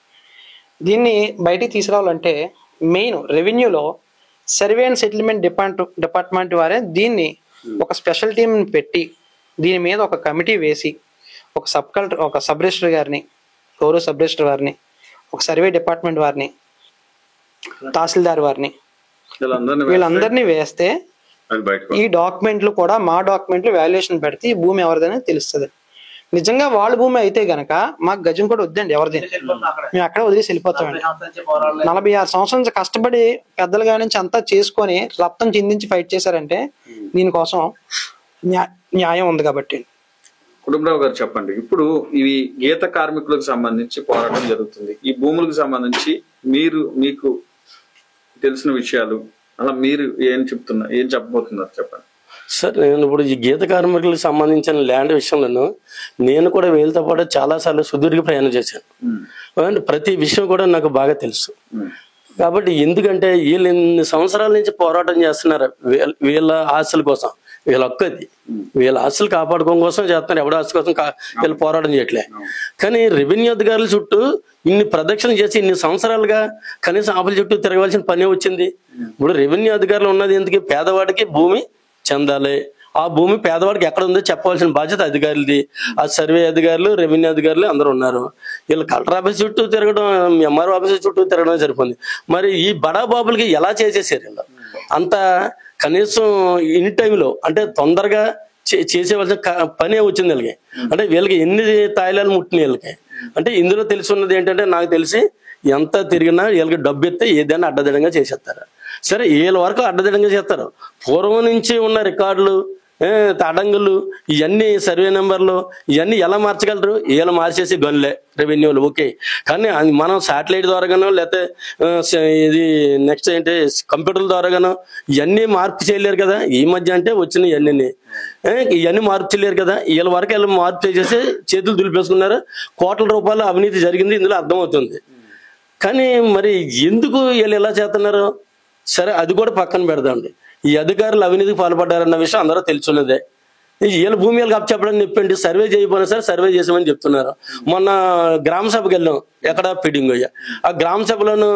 దీన్ని బయటికి తీసుకురావాలంటే మెయిన్ రెవెన్యూలో సర్వే అండ్ సెటిల్మెంట్ డిపార్ట్మెంట్ వారే దీన్ని ఒక స్పెషల్ టీం పెట్టి దీని మీద ఒక కమిటీ వేసి ఒక సబ్ రిజిస్టర్ గారిని, గౌరవ సబ్ రిజిస్టర్ వారిని, ఒక సర్వే డిపార్ట్మెంట్ వారిని, తహసీల్దార్ వారిని, వీళ్ళందరినీ వేస్తే ఈ డాక్యుమెంట్లు కూడా మా డాక్యుమెంట్లు వాల్యుయేషన్ పెడితే ఈ భూమి ఎవరిదని తెలుస్తుంది. నిజంగా వాళ్ళ భూమి అయితే గనక మాకు గజం కూడా వద్దండి ఎవరిది, మేము అక్కడ వదిలేసి వెళ్ళిపోతామండి. 46 సంవత్సరాల నుంచి కష్టపడి పెద్దలుగా నుంచి అంతా చేసుకొని రక్తం చిందించి ఫైట్ చేశారంటే దీనికోసం న్యాయం ఉంది కాబట్టి. కుటుంబరావు గారు చెప్పండి, ఇప్పుడు ఇవి గీత కార్మికులకు సంబంధించి పోరాటం జరుగుతుంది. ఈ భూములకు సంబంధించి మీకు తెలిసిన విషయాలు అలా మీరు ఏం చెప్పబోతున్నారు చెప్పండి. సార్, నేను ఇప్పుడు ఈ గీత కార్మికులకు సంబంధించిన ల్యాండ్ విషయంలో నేను కూడా వీళ్ళతో పాటు చాలా సార్లు సుదీర్ఘ ప్రయాణం చేశాను. ప్రతి విషయం కూడా నాకు బాగా తెలుసు. కాబట్టి ఎందుకంటే వీళ్ళు ఎన్ని సంవత్సరాల నుంచి పోరాటం చేస్తున్నారు వీళ్ళ ఆస్తుల కోసం. వీళ్ళ ఒక్కది వీళ్ళ ఆస్తులు కాపాడుకోవడం కోసం చేస్తున్నారు, ఎవడ ఆస్తి కోసం వీళ్ళు పోరాటం చేయట్లే. కానీ రెవెన్యూ అధికారుల చుట్టూ ఇన్ని ప్రదక్షిణ చేసి ఇన్ని సంవత్సరాలుగా కనీసం ఆపుల చుట్టూ తిరగవలసిన పనే వచ్చింది. ఇప్పుడు రెవెన్యూ అధికారులు ఉన్నది ఎందుకు? పేదవాడికి భూమి చెందాలి, ఆ భూమి పేదవాడికి ఎక్కడ ఉందో చెప్పవలసిన బాధ్యత అధికారులది. ఆ సర్వే అధికారులు, రెవెన్యూ అధికారులు అందరూ ఉన్నారు. వీళ్ళు కలెక్టర్ ఆఫీస్ చుట్టూ తిరగడం, ఎంఆర్ఓ ఆఫీస్ చుట్టూ తిరగడం సరిపోయింది. మరి ఈ బడా బాబులకి ఎలా చేసేసారు వీళ్ళు? అంత కనీసం ఇన్ టైంలో అంటే తొందరగా చేసేవలసిన పనే వచ్చింది వీళ్ళకి. అంటే వీళ్ళకి ఎన్ని తాయిలాలు ముట్టిన వీళ్ళకి. అంటే ఇందులో తెలిసి ఉన్నది ఏంటంటే, నాకు తెలిసి ఎంత తిరిగినా వీళ్ళకి డబ్బు ఇస్తే ఏదైనా అడ్డదిడంగా చేసేస్తారు. సరే, వీళ్ళ వరకు అడ్డదిడంగా చేస్తారు. పూర్వం నుంచి ఉన్న రికార్డులు, అడంగులు, ఇవన్నీ సర్వే నెంబర్లు ఇవన్నీ ఎలా మార్చగలరు? వీళ్ళు మార్చేసి గనులే రెవెన్యూలు ఓకే. కానీ మనం శాటిలైట్ ద్వారాగానో లేకపోతే ఇది నెక్స్ట్ ఏంటి కంప్యూటర్ల ద్వారాగానో ఇవన్నీ మార్పు చేయలేరు కదా. ఈ మధ్య అంటే వచ్చిన ఇవన్నీ మార్పు చేయలేరు కదా. వీళ్ళ వరకు వీళ్ళు మార్పు చేసేసి చేతులు దులిపేసుకున్నారు. కోట్ల రూపాయలు అవినీతి జరిగింది ఇందులో అర్థమవుతుంది. కానీ మరి ఎందుకు వీళ్ళు ఎలా చేస్తున్నారు? సరే, అది కూడా పక్కన పెడదాండి. ఈ అధికారులు అవినీతికి పాల్పడ్డారన్న విషయం అందరూ తెలుసున్నదే. వీళ్ళ భూమి వీళ్ళకి అప్పచెప్పడం చెప్పండి, సర్వే చేయకపోయినా సరే సర్వే చేసామని చెప్తున్నారు. మొన్న గ్రామ సభకి వెళ్ళాం, ఎక్కడ ఫిడింగ్ అయ్యా. ఆ గ్రామ సభలోను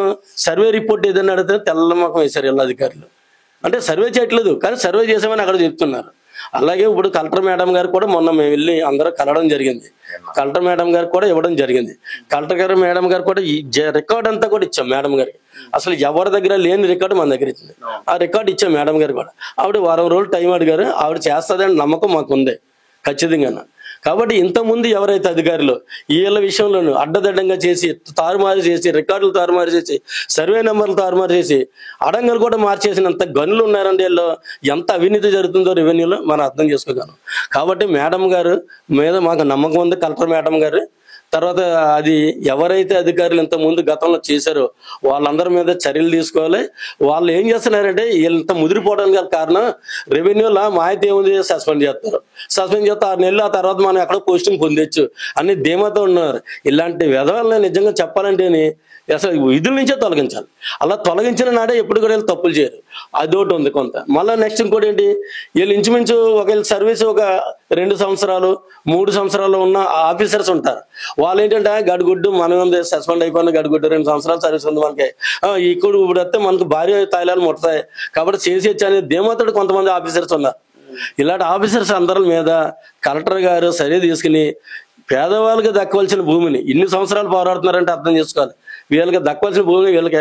సర్వే రిపోర్ట్ ఏదైనా అడిగితే తెల్లమ్మకం వేశారు వీళ్ళ అధికారులు. అంటే సర్వే చేయట్లేదు, కానీ సర్వే చేసామని అక్కడ చెప్తున్నారు. అలాగే ఇప్పుడు కలెక్టర్ మేడం గారు కూడా మొన్న మేము వెళ్ళి అందరూ కలవడం జరిగింది. కలెక్టర్ మేడం గారు కూడా ఇవ్వడం జరిగింది. కలెక్టర్ గారు మేడం గారు కూడా ఈ రికార్డ్ అంతా కూడా ఇచ్చాం మేడం గారికి. అసలు ఎవరి దగ్గర లేని రికార్డు మన దగ్గర ఇచ్చింది. ఆ రికార్డు ఇచ్చాం మేడం గారు కూడా. ఆవిడ వారం రోజులు టైం అడిగారు. ఆవిడ చేస్తుందని నమ్మకం మాకు ఉంది ఖచ్చితంగా. కాబట్టి ఇంతకుముందు ఎవరైతే అధికారులు వీళ్ళ విషయంలోనూ అడ్డదడ్డంగా చేసి తారుమారు చేసి రికార్డులు తారుమారు చేసి సర్వే నెంబర్లు తారుమారు చేసి అడంగలు కూడా మార్చేసినంత గనులు ఉన్నారండి వీళ్ళు. ఎంత అవినీతి జరుగుతుందో రెవెన్యూలో మనం అర్థం చేసుకోగలం. కాబట్టి మేడం గారు మీద మాకు నమ్మకం ఉంది, కలెక్టర్ మేడం గారు. తర్వాత అది ఎవరైతే అధికారులు ఇంత ముందు గతంలో చేశారో వాళ్ళందరి మీద చర్యలు తీసుకోవాలి. వాళ్ళు ఏం చేస్తున్నారంటే ఇంత ముదిరిపోవడానికి కారణం రెవెన్యూలో మాహితి ఏముంది, సస్పెండ్ చేస్తారు. సస్పెండ్ చేస్తే 6 నెలలు, ఆ తర్వాత మనం ఎక్కడ పోస్టింగ్ పొందొచ్చు అనే ధీమాతో ఉన్నారు. ఇలాంటి విధవాళ్ళని నిజంగా చెప్పాలంటేనే అసలు విధుల నుంచే తొలగించాలి. అలా తొలగించిన నాడే ఎప్పుడు కూడా వీళ్ళు తప్పులు చేయరు. అదొకటి ఉంది కొంత. మళ్ళీ నెక్స్ట్ ఇంకోటి ఏంటి, వీళ్ళు ఇంచుమించు ఒకవేళ సర్వీస్ ఒక 2 సంవత్సరాలు 3 సంవత్సరాలు ఉన్న ఆఫీసర్స్ ఉంటారు. వాళ్ళు ఏంటంటే గడిగుడ్డు మనం ఉంది, సస్పెండ్ అయిపోయిన గడిగుడ్డు 2 సంవత్సరాలు సర్వీస్ ఉంది మనకి, ఇప్పుడు వస్తే మనకు భారీ తాయిలాలు ముడతాయి కాబట్టి చేసేయచ్చు అనే ధీమాతోటి కొంతమంది ఆఫీసర్స్ ఉన్నారు. ఇలాంటి ఆఫీసర్స్ అందరి మీద కలెక్టర్ గారు సరే తీసుకుని పేదవాళ్ళకి దక్కవలసిన భూమిని ఇన్ని సంవత్సరాలు పోరాడుతున్నారంటే అర్థం చేసుకోవాలి. వీళ్ళకి దక్కవలసిన భూమిని వీళ్ళకి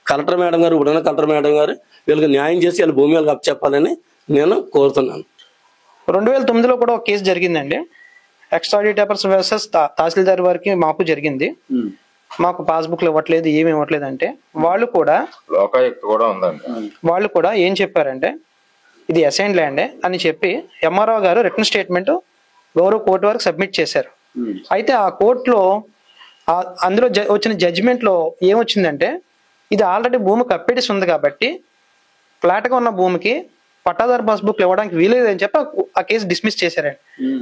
కలెక్టర్ మేడం గారు, ఇప్పుడున్న కలెక్టర్ మేడం గారు వీళ్ళకి న్యాయం చేసి వీళ్ళ భూమి వాళ్ళకి అప్పచెప్పాలని నేను కోరుతున్నాను. 2009లో కూడా ఒక కేసు జరిగిందండి. ఎక్స్ట్రాడిటర్స్ వర్సెస్ తహసీల్దార్ వారికి మాకు జరిగింది. మాకు పాస్బుక్లు ఇవ్వట్లేదు, ఏమి ఇవ్వట్లేదు అంటే వాళ్ళు కూడా లోకాయుక్త కూడా ఉందండి. వాళ్ళు కూడా ఏం చెప్పారంటే ఇది అసైన్ ల్యాండే అని చెప్పి ఎంఆర్ఓ గారు రిటర్న్ స్టేట్మెంట్ గౌరవ కోర్టు వరకు సబ్మిట్ చేశారు. అయితే ఆ కోర్టులో అందులో వచ్చిన జడ్జిమెంట్ లో ఏమొచ్చిందంటే ఇది ఆల్రెడీ భూమి కప్పేసి ఉంది కాబట్టి ఫ్లాట్ గా ఉన్న భూమికి పట్టాదారు పాస్బుక్ ఇవ్వడానికి వీలేదని చెప్పి ఆ కేసు డిస్మిస్ చేశారండి.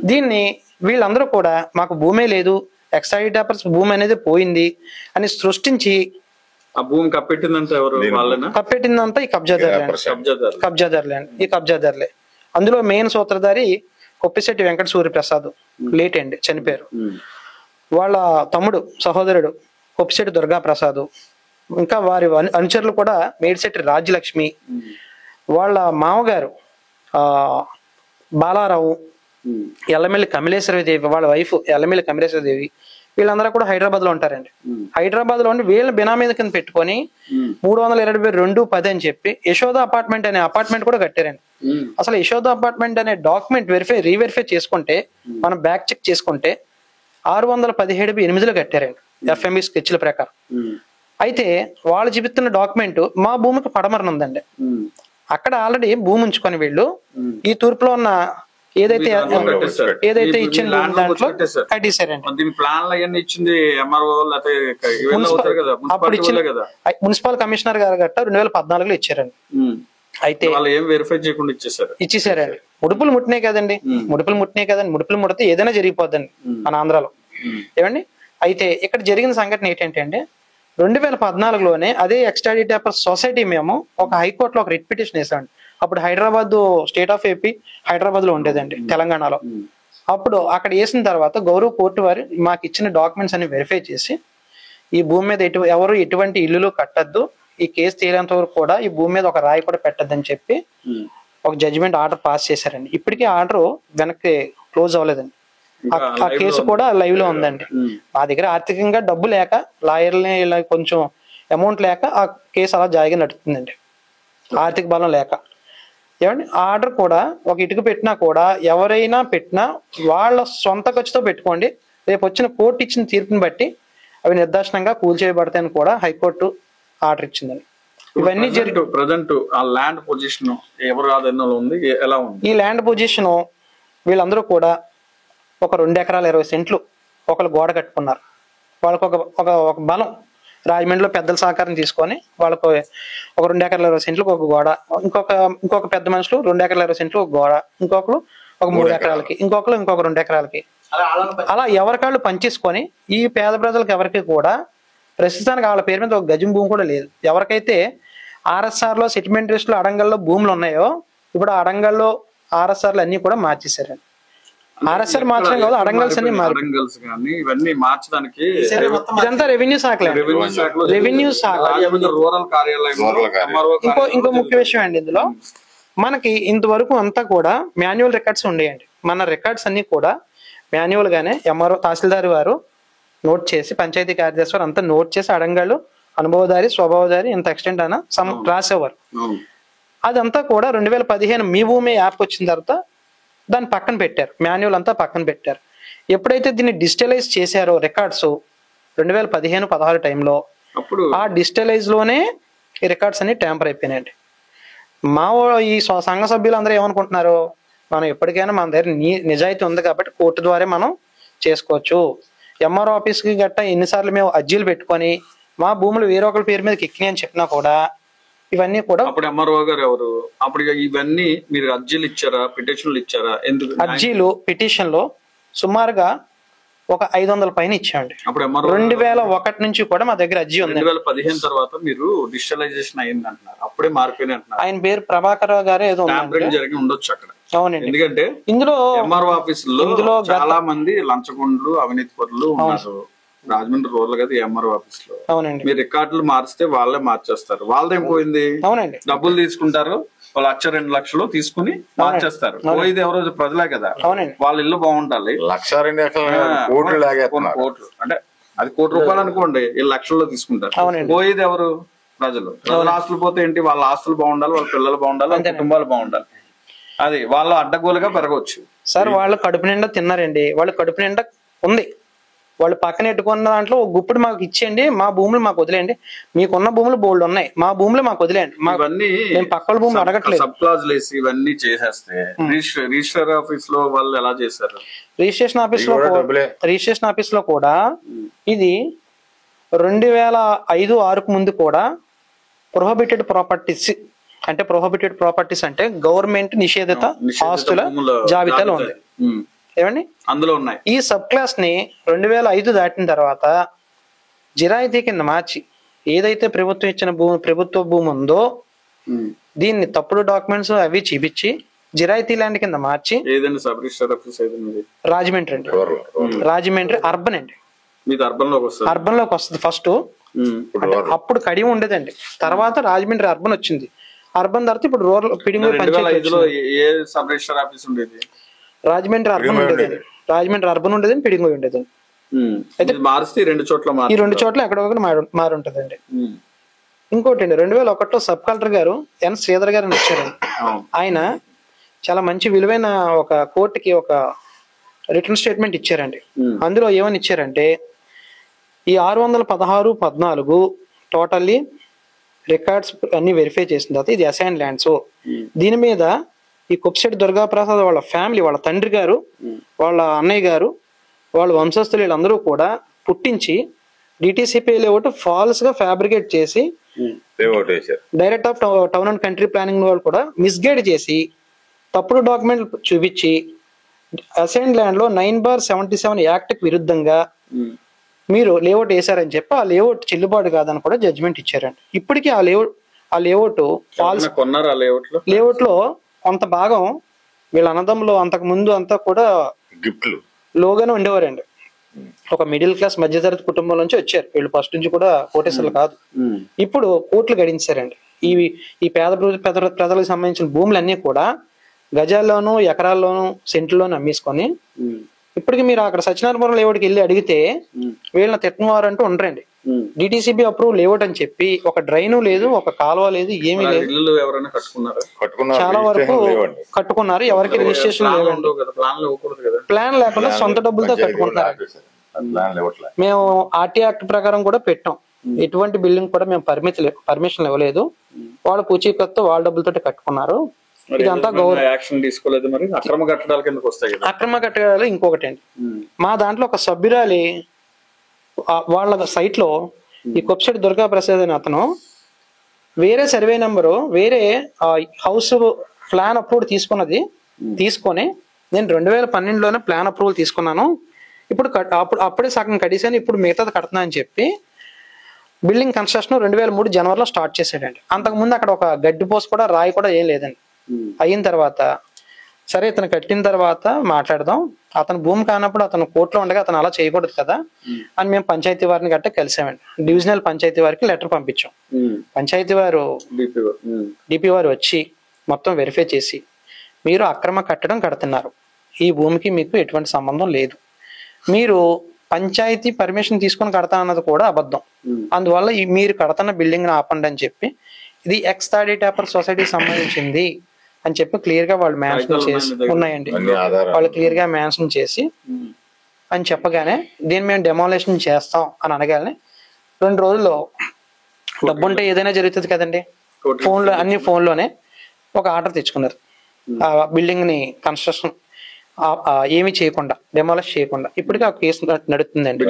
దీన్ని వీళ్ళందరూ కూడా మాకు భూమే లేదు, ఎక్స్ట్రాడిటర్స్ భూమి అనేది పోయింది అని సృష్టించి ఆ భూమి కప్పెట్టిందంతా ఎవరు? కప్పెట్టిందంతా ఈ కబ్జాదారులే. ఈ కబ్జాదారులే. అందులో మెయిన్ సూత్రధారి కొప్పిశెట్టి వెంకట సూర్యప్రసాద్ లేట్ అండి, చనిపోయారు. వాళ్ళ తమ్ముడు సహోదరుడు కొప్పిశెట్టి దుర్గా ప్రసాద్, ఇంకా వారి అనుచరులు కూడా మేడిశెట్టి రాజ్యలక్ష్మి, వాళ్ళ మామగారు బాలారావు, ఎల్లమెల్లి కమలేశ్వరదేవి వాళ్ళ వైఫ్ ఎల్లమెల్లి కమలేశ్వరదేవి, వీళ్ళందరూ కూడా హైదరాబాద్ లో ఉంటారండి. హైదరాబాద్ లో వీళ్ళ బినామీ కింద పెట్టుకొని 322/10 అని చెప్పి యశోద అపార్ట్మెంట్ అనే అపార్ట్మెంట్ కూడా కట్టారండి. అసలు యశోద అపార్ట్మెంట్ అనే డాక్యుమెంట్ రీవెరిఫై చేసుకుంటే, మనం బ్యాక్ చెక్ చేసుకుంటే 617/8లో కట్టారండి ఎఫ్ఎంఈ స్కెచ్ల ప్రకారం. అయితే వాళ్ళు చూపిస్తున్న డాక్యుమెంట్ మా భూమికి పడమరన ఉందండి. అక్కడ ఆల్రెడీ భూమి ఉంచుకొని వీళ్ళు ఈ తూర్పులో ఉన్న ఏదైతే ఇచ్చిన దాంట్లో కట్టేశారండి. అప్పుడు ఇచ్చిన మున్సిపల్ కమిషనర్ గారు గట్ట 2014లో ఇచ్చారండి. అయితే ఇచ్చేసారండి. ముడుపులు ముట్టినాయి కదండి, ముడుపులు ముడితే ఏదైనా జరిగిపోద్దండి మన ఆంధ్రాలో, ఏమండి. అయితే ఇక్కడ జరిగిన సంఘటన ఏంటంటే 2014లోనే అదే ఎక్స్ట్రాడిటరీ సొసైటీ మేము ఒక హైకోర్టులో ఒక రిట్ పిటిషన్ వేసామండి. అప్పుడు Hyderabad state of AP Hyderabad లో ఉండేదండి, తెలంగాణలో. అప్పుడు అక్కడ వేసిన తర్వాత గౌరవ కోర్టు వారు మాకు ఇచ్చిన డాక్యుమెంట్స్ అన్ని వెరిఫై చేసి ఈ భూమి మీద ఎవరు ఎటువంటి ఇల్లులు కట్టద్దు, ఈ కేసు తేలేంత వరకు కూడా ఈ భూమి మీద ఒక రాయి కూడా పెట్టద్దని చెప్పి ఒక జడ్జిమెంట్ ఆర్డర్ పాస్ చేశారండి. ఇప్పటికీ ఆర్డర్ వెనక్కి క్లోజ్ అవ్వలేదండి. ఆ కేసు కూడా లైవ్ లో ఉందండి. మా దగ్గర ఆర్థికంగా డబ్బు లేక, లాయర్ని కొంచెం అమౌంట్ లేక ఆ కేసు అలా జాయిగా నడుతుందండి, ఆర్థిక బలం లేక. ఏమండి, ఆర్డర్ కూడా ఒక ఇటుక పెట్టినా కూడా ఎవరైనా పెట్టినా వాళ్ళ సొంత ఖర్చుతో పెట్టుకోండి, రేపు వచ్చిన కోర్టు ఇచ్చిన తీర్పుని బట్టి అవి నిర్దాక్షిణంగా కూల్చేయబడతాయని కూడా హైకోర్టు ఆర్డర్ ఇచ్చిందండి. ఇవన్నీ ప్రజెంట్ ఆ ల్యాండ్ పొజిషన్ ఎవరు ఆధీనంలో ఉంది, ఎలా ఉంది? ఈ ల్యాండ్ పొజిషన్ వీళ్ళందరూ కూడా ఒక 2 ఎకరాల 20 సెంట్లు ఒకళ్ళు గోడ కట్టుకున్నారు. వాళ్ళకు ఒక బలం, రాజమండ్రిలో పెద్దల సహకారం తీసుకొని వాళ్ళకు ఒక 2 ఎకరాల 20 సెంట్లకు ఒక గోడ, ఇంకొక పెద్ద మనుషులు 2 ఎకరాల 20 సెంట్లు ఒక గోడ, ఇంకొకరు ఒక 3 ఎకరాలకి, ఇంకొక 2 ఎకరాలకి, అలా ఎవరికాళ్ళు పనిచేసుకొని ఈ పేద ప్రజలకు ఎవరికి కూడా ప్రస్తుతానికి వాళ్ళ పేరు మీద ఒక గజం భూమి కూడా లేదు. ఎవరికైతే ఆర్ఎస్ఆర్ లో సెటిల్మెంట్ లిస్ట్ లో అడంగల్లో భూములు ఉన్నాయో ఇప్పుడు ఆ అడంగల్లో ఆర్ఎస్ఆర్లు అన్ని కూడా మార్చేశారండి. ఆర్ఎస్ఆర్ మార్చడం కాదు, అడంగల్స్ అన్ని ఇవన్నీ మార్చడానికి ఇదంతా రెవెన్యూ శాఖ. రూరల్ కార్యాలయం. ఇంకో ముఖ్య విషయం అండి, ఇందులో మనకి ఇంతవరకు అంతా కూడా మాన్యువల్ రికార్డ్స్ ఉండేయండి. మన రికార్డ్స్ అన్ని కూడా మాన్యువల్ గానే ఎంఆర్ఓ తహసీల్దార్ వారు నోట్ చేసి, పంచాయతీ కార్యదర్శి వారు అంతా నోట్ చేసి అడంగాళ్ళు అనుభవదారి స్వభావదారి ఇంత ఎక్స్టెంట్ అయినా రాసేవారు. అదంతా కూడా 2015 మీ భూమి యాప్ వచ్చిన తర్వాత దాన్ని పక్కన పెట్టారు, మాన్యువల్ అంతా పక్కన పెట్టారు. ఎప్పుడైతే దీన్ని డిజిటలైజ్ చేశారో రికార్డ్స్ 2015-16 టైంలో, ఆ డిజిటలైజ్ లోనే ఈ రికార్డ్స్ అన్ని ట్యాంపర్ అయిపోయినాయండి. ఈ సంఘ సభ్యులు అందరూ ఏమనుకుంటున్నారు, మనం ఎప్పటికైనా మన దగ్గర నిజాయితీ ఉంది కాబట్టి కోర్టు ద్వారా మనం చేసుకోవచ్చు. ఎంఆర్ఓ ఆఫీస్కి గట్టా ఎన్నిసార్లు మేము అర్జీలు పెట్టుకొని మా భూములు వేరే ఒకరి పేరు మీదకి ఎక్కినాయి అని చెప్పినా కూడా ఇవన్నీ కూడా అప్పుడు ఎంఆర్ఓ గారు ఎవరు, అప్పుడు ఇవన్నీ మీరు అర్జీలు ఇచ్చారా, పిటిషన్లు ఇచ్చారా? ఎందుకు అర్జీలు పిటిషన్లు సుమారుగా ఒక 500 పైన ఇచ్చామండి. అప్పుడు 2001 నుంచి కూడా మా దగ్గర అర్జీ ఉంది. 2015 తర్వాత మీరు డిజిటలైజేషన్ అయింది అంటున్నారు, అప్పుడే మారిపోయినాయి అంటున్నారు. ఆయన పేరు ప్రభాకర్ గారు ఏదో జరిగి ఉండొచ్చు అక్కడ. అవునండి, ఎందుకంటే ఇందులో ఎంఆర్ఓ ఆఫీసులో చాలా మంది లంచగొండ్లు అవినీతి పరులు ఉన్నారు. రాజమండ్రి రూరల్ కదా ఎంఆర్ఓ ఆఫీస్ లో. అవునండి, మీరు రికార్డులు మార్చితే వాళ్ళే మార్చేస్తారు. వాళ్ళదేం పోయింది? అవునండి, డబ్బులు తీసుకుంటారు, 1,00,000-2 లక్షలు తీసుకుని మార్చేస్తారు. పోయింది ఎవరో ప్రజలే కదా. అవునండి, వాళ్ళ ఇల్లు బాగుండాలి. 1,00,000-2 కోట్లు అంటే అది ₹1,00,000 అనుకోండి, 1 లక్షల్లో తీసుకుంటారు. పోయేది ఎవరు? ప్రజలు. ప్రజల ఆస్తులు పోతే ఏంటి? వాళ్ళ ఆస్తులు బాగుండాలి, వాళ్ళ పిల్లలు బాగుండాలి, వాళ్ళ కుటుంబాలు బాగుండాలి. అది వాళ్ళు అడ్డగోలుగా పెరగవచ్చు. సార్ వాళ్ళు కడుపు నిండా తిన్నారండి, వాళ్ళు కడుపు నిండా ఉంది, వాళ్ళు పక్కన ఎట్టుకున్న దాంట్లో ఒక గుప్పుడు మాకు ఇచ్చేయండి, మా భూములు మాకు వదిలేయండి, మీకున్న భూములు బోల్డ్ ఉన్నాయి, మా భూములు మాకు వదిలేయండి, మేము పక్కల భూములు అడగట్లేదు. సబ్ క్లాజులు వేసి ఇవన్నీ చేసేస్తే రిజిస్టర్ ఆఫీస్ లో వాళ్ళు ఎలా చేశారు? రిజిస్ట్రేషన్ ఆఫీస్ లో కూడా ఇది 2005-6 ముందు కూడా ప్రొహిబిటెడ్ ప్రాపర్టీస్ అంటే గవర్నమెంట్ నిషేధిత ఆస్తుల జాబితాలో ఉంది. ఏమండి, అందులో ఉన్నాయి. ఈ సబ్ క్లాస్ ని 2005 దాటిన తర్వాత జిరాయితీ కింద మార్చి ఏదైతే ప్రభుత్వం ఇచ్చిన ప్రభుత్వ భూమి ఉందో దీన్ని తప్పుడు డాక్యుమెంట్స్ అవి చూపించి జిరాయితీ ల్యాండ్ కింద మార్చి sub register office Rajahmundry urban అండి, మీకు అర్బన్ లోకి వస్తుంది. అర్బన్ లోకి వస్తుంది ఫస్ట్. అప్పుడు కడియం ఉండేదండి, తర్వాత రాజమండ్రి అర్బన్ వచ్చింది. అర్బన్ తర్వాత ఇప్పుడు రూరల్ పిడింగోయి పంచాయతీ. ఏ సబ్ రిజిస్టర్ ఆఫీస్ ఉండేది? రాజమండ్రి అర్బన్ ఉండేదండి, రాజమండ్రి అర్బన్ ఉండేదండి, పిడింగోయి ఉండేదండి. అయితే మారిస్తే ఈ 2 చోట్ల ఈ 2 చోట్ల ఎక్కడ ఒకటి మారి ఉంటదండి. ఇంకోటి అండి, 2001లో సబ్ కలెక్టర్ గారు ఎన్ శ్రీధర్ గారు వచ్చారండి. ఆయన చాలా మంచి విలువైన ఒక కోర్టుకి ఒక రిటర్న్ స్టేట్మెంట్ ఇచ్చారండి. అందులో ఏమని ఇచ్చారంటే, ఈ 616-14 టోటల్లీ రికార్డ్స్ అన్ని వెరిఫై చేసిన తర్వాత ఇది అసైన్ ల్యాండ్స్. దీని మీద ఈ కొప్పిశెట్టి దుర్గాప్రసాద్ వాళ్ళ ఫ్యామిలీ, వాళ్ళ తండ్రి గారు, వాళ్ళ అన్నయ్య గారు, వాళ్ళ వంశస్థులు వీళ్ళందరూ కూడా పుట్టించి డిటిసిపి లేఅవుట్ ఫాల్స్ గా ఫ్యాబ్రికేట్ చేసి director of town and country planning వాళ్ళు కూడా మిస్గైడ్ చేసి తప్పుడు డాక్యుమెంట్ చూపించి అసైన్ ల్యాండ్ లో 9/77 యాక్ట్ కి విరుద్ధంగా మీరు లేఅవుట్ వేశారని చెప్పి ఆ లేఅవుట్ చెల్లుబాటు కాదని కూడా జడ్జిమెంట్ ఇచ్చారండి. ఇప్పటికీ ఆ లేఅవుట్ ఫాల్స్ లేఅవుట్ లో కొంత భాగం వీళ్ళ అన్నదమ్ములు అంతకు ముందు అంతా కూడా గిఫ్ట్లు లోగానే ఉండేవారండి. ఒక మిడిల్ క్లాస్ మధ్యతరగతి కుటుంబం నుంచి వచ్చారు వీళ్ళు, ఫస్ట్ నుంచి కూడా కోటేశ్వర్లు కాదు. ఇప్పుడు కోట్లు గడించారండి. ఈ పేద ప్రజలకు సంబంధించిన భూములన్నీ కూడా గజాల్లోనూ ఎకరాల్లోనూ సెంట్లోనూ అమ్మేసుకొని ఇప్పటికి మీరు అక్కడ సత్యనారాయణపురం లేఅవుట్కి వెళ్ళి అడిగితే వీళ్ళని తిట్టనవారు అంటూ ఉండరండి. డిటిసిబి అప్రూవ్ లేఅవుట్ అని చెప్పి ఒక డ్రైను లేదు, ఒక కాలువ లేదు, ఏమీ లేదు. చాలా వరకు కట్టుకున్నారు, ఎవరికి రిజిస్ట్రేషన్ లేదండి. ప్లాన్ లేకుండా సొంత డబ్బులతో కట్టుకుంటున్నారు. మేము ఆర్టీ యాక్ట్ ప్రకారం కూడా పెట్టాం, ఎటువంటి బిల్డింగ్ కూడా మేము పర్మిషన్ ఇవ్వలేదు. వాళ్ళు పూచీకత్తో వాళ్ళ డబ్బులతో కట్టుకున్నారు. ఇదంతా యాక్షన్ తీసుకోలేదు. మరి అక్రమ కట్టడాల కిందకి వస్తాయి. అక్రమ కట్టడాలు ఇంకొకటి అండి, మా దాంట్లో ఒక సభ్యురాలి వాళ్ళ సైట్ లో ఈ కొప్పిశెట్టి దుర్గాప్రసాద్ అని అతను వేరే సర్వే నెంబరు వేరే హౌస్ ప్లాన్ అప్రూవల్ తీసుకొని నేను 2012లోనే ప్లాన్ అప్రూవల్ తీసుకున్నాను, ఇప్పుడు అప్పుడే సగం కడిసాను, ఇప్పుడు మిగతాది కడుతున్నా అని చెప్పి బిల్డింగ్ కన్స్ట్రక్షన్ 2003 జనవరిలో స్టార్ట్ చేసాడండి. అంతకుముందు అక్కడ ఒక గడ్డి పోస్ కూడా రాయి కూడా ఏం లేదండి. అయిన తర్వాత సరే ఇతను కట్టిన తర్వాత మాట్లాడదాం, అతను భూమి కానప్పుడు అతను కోర్టులో ఉండగా అతను అలా చేయకూడదు కదా అని మేము పంచాయతీ వారిని గట్ట కలిసామండి. డివిజనల్ పంచాయతీ వారికి లెటర్ పంపించాం. పంచాయతీ వారు డిపి వారు వచ్చి మొత్తం వెరిఫై చేసి మీరు అక్రమ కట్టడం కడుతున్నారు, ఈ భూమికి మీకు ఎటువంటి సంబంధం లేదు, మీరు పంచాయతీ పర్మిషన్ తీసుకొని కడతా అన్నది కూడా అబద్ధం, అందువల్ల మీరు కడుతున్న బిల్డింగ్ ఆపండి అని చెప్పి ఇది ఎక్స్ థర్టీ టేపర్ సొసైటీకి సంబంధించింది అని చెప్పి క్లియర్ గా వాళ్ళు మెన్షన్ చేసి ఉన్నాయండి. వాళ్ళు క్లియర్ గా మెన్షన్ చేసి అని చెప్పగానే దీన్ని మేము డెమాలిషన్ చేస్తాం అని అనగానే 2 రోజుల్లో డబ్బు ఉంటే ఏదైనా జరుగుతుంది కదండి, ఫోన్లో అన్ని ఫోన్లోనే ఒక ఆర్డర్ తెచ్చుకున్నారు. ఆ బిల్డింగ్ ని కన్స్ట్రక్షన్ ఏమి చేయకుండా డెమాలిష్ చేయకుండా ఇప్పటికీ ఆ కేసు నడుస్తుందండి.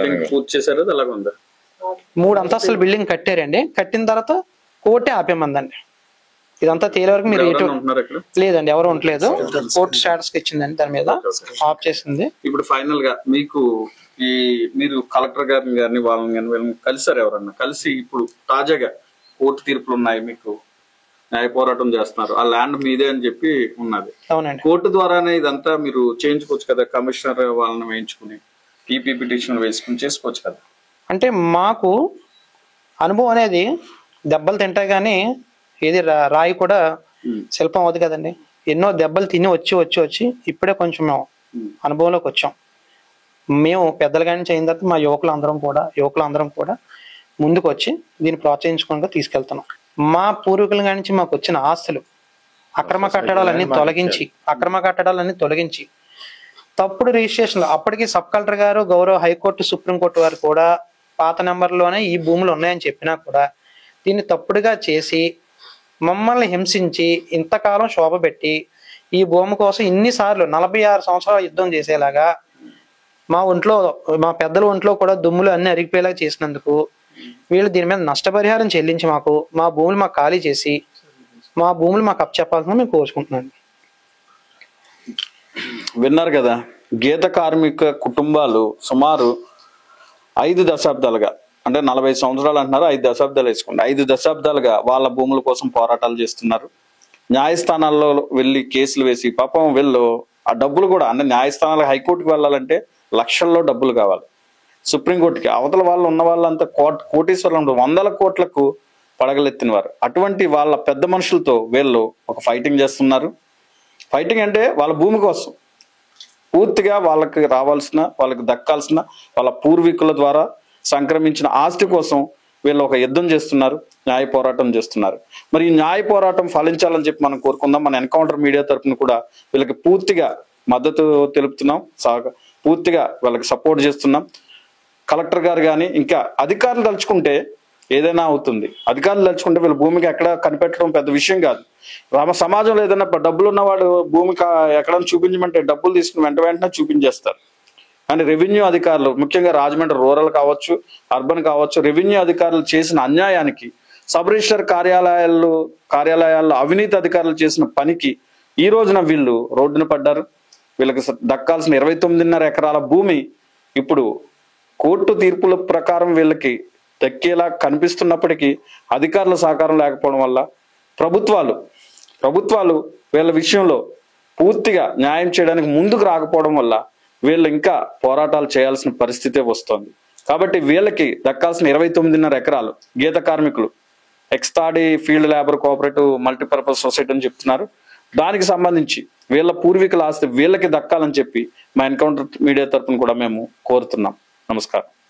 3 అంతస్తుల బిల్డింగ్ కట్టారండి. కట్టిన తర్వాత కోర్టే ఆపేమందండి. ఇదంతా తేలే వరకు మీరు లేదండి, ఎవరు ఉండలేదు. కోర్టు స్టేటస్ ఇచ్చిందండి, దాని మీద ఆఫ్ చేసింది. ఇప్పుడు ఫైనల్ గా మీకు మీరు కలెక్టర్ గారిని వాళ్ళని కలిసారు ఎవరన్నా? కలిసి ఇప్పుడు తాజాగా కోర్టు తీర్పులు ఉన్నాయి, మీకు న్యాయ పోరాటం చేస్తున్నారు, ఆ ల్యాండ్ మీదే అని చెప్పి ఉన్నది. అవునండి, కోర్టు ద్వారానే ఇదంతా మీరు చేయించుకోవచ్చు కదా, కమిషనర్ వాళ్ళని వేయించుకుని పీపీ పిటిషన్ వేసుకుని చేసుకోవచ్చు కదా. అంటే మాకు అనుభవం అనేది దెబ్బలు తింటాయి కానీ ఏది రాయి కూడా శిల్పం అవుతుంది కదండి. ఎన్నో దెబ్బలు తిని వచ్చి ఇప్పుడే కొంచెం మేము అనుభవంలోకి వచ్చాం. మేము పెద్దలుగా నుంచి అయిన తర్వాత మా యువకులందరం కూడా ముందుకు వచ్చి దీన్ని ప్రోత్సహించుకుంటూ తీసుకెళ్తున్నాం. మా పూర్వీకుల నుంచి మాకు వచ్చిన ఆస్తులు అక్రమ కట్టడాలన్నీ తొలగించి తప్పుడు రిజిస్ట్రేషన్లు, అప్పటికి సబ్ కలెక్టర్ గారు, గౌరవ హైకోర్టు, సుప్రీంకోర్టు వారు కూడా పాత నెంబర్లోనే ఈ భూములు ఉన్నాయని చెప్పినా కూడా దీన్ని తప్పుడుగా చేసి మమ్మల్ని హింసించి ఇంతకాలం శోభ పెట్టి ఈ భూమి కోసం ఇన్నిసార్లు 46 సంవత్సరాల యుద్ధం చేసేలాగా మా పెద్దల ఒంట్లో కూడా దుమ్ములు అన్ని అరిగిపోయేలా చేసినందుకు వీళ్ళు దీని మీద నష్టపరిహారం చెల్లించి మా భూములు మాకు ఖాళీ చేసి మా భూములు మాకు అప్పచెప్పాల్సిన మేము కోరుకుంటున్నాను. విన్నారు కదా, గీత కార్మిక కుటుంబాలు సుమారు 5 దశాబ్దాలుగా, అంటే 40 సంవత్సరాలు అంటున్నారు, 5 దశాబ్దాలు వేసుకోండి, 5 దశాబ్దాలుగా వాళ్ళ భూముల కోసం పోరాటాలు చేస్తున్నారు. న్యాయస్థానాల్లో వెళ్ళి కేసులు వేసి పాపం వీళ్ళు ఆ డబ్బులు కూడా, అంటే న్యాయస్థానాలకు హైకోర్టుకు వెళ్ళాలంటే లక్షల్లో డబ్బులు కావాలి. సుప్రీంకోర్టుకి. అవతల వాళ్ళు ఉన్న వాళ్ళంతా కోటీశ్వరులు, వందల కోట్లకు పడగలెత్తిన వారు. అటువంటి వాళ్ళ పెద్ద మనుషులతో వీళ్ళు ఒక ఫైటింగ్ చేస్తున్నారు. ఫైటింగ్ అంటే వాళ్ళ భూమి కోసం, పూర్తిగా వాళ్ళకి రావాల్సిన, వాళ్ళకి దక్కాల్సిన, వాళ్ళ పూర్వీకుల ద్వారా సంక్రమించిన ఆస్తి కోసం వీళ్ళు ఒక యుద్ధం చేస్తున్నారు, న్యాయ పోరాటం చేస్తున్నారు. మరి ఈ న్యాయ పోరాటం ఫలించాలని చెప్పి మనం కోరుకుందాం. మన ఎన్కౌంటర్ మీడియా తరఫున కూడా వీళ్ళకి పూర్తిగా మద్దతు తెలుపుతున్నాం, పూర్తిగా వాళ్ళకి సపోర్ట్ చేస్తున్నాం. కలెక్టర్ గారు కానీ ఇంకా అధికారులు తలుచుకుంటే ఏదైనా అవుతుంది. అధికారులు తలుచుకుంటే వీళ్ళ భూమికి ఎక్కడ కనిపెట్టడం పెద్ద విషయం కాదు. సమాజంలో ఏదైనా డబ్బులు ఉన్నవాడు భూమి ఎక్కడైనా చూపించమంటే డబ్బులు తీసుకుని వెంటనే చూపించేస్తారు. కానీ రెవెన్యూ అధికారులు, ముఖ్యంగా రాజమండ్రి రూరల్ కావచ్చు, అర్బన్ కావచ్చు, రెవెన్యూ అధికారులు చేసిన అన్యాయానికి, సబ్ రిజిస్టర్ కార్యాలయాల్లో అవినీతి అధికారులు చేసిన పనికి ఈ రోజున వీళ్ళు రోడ్డున పడ్డారు. వీళ్ళకి దక్కాల్సిన 29.5 ఎకరాల భూమి ఇప్పుడు కోర్టు తీర్పుల ప్రకారం వీళ్ళకి దక్కేలా కనిపిస్తున్నప్పటికీ అధికారుల సహకారం లేకపోవడం వల్ల ప్రభుత్వాలు వీళ్ళ విషయంలో పూర్తిగా న్యాయం చేయడానికి ముందుకు రాకపోవడం వల్ల వీళ్ళు ఇంకా పోరాటాలు చేయాల్సిన పరిస్థితే వస్తుంది. కాబట్టి వీళ్ళకి దక్కాల్సిన 29.5 ఎకరాలు గీత కార్మికులు ex toddy field labour cooperative multipurpose society అని చెప్తున్నారు. దానికి సంబంధించి వీళ్ళ పూర్వీకుల ఆస్తి వీళ్ళకి దక్కాలని చెప్పి మా ఎన్కౌంటర్ మీడియా తరఫున కూడా మేము కోరుతున్నాం. నమస్కారం.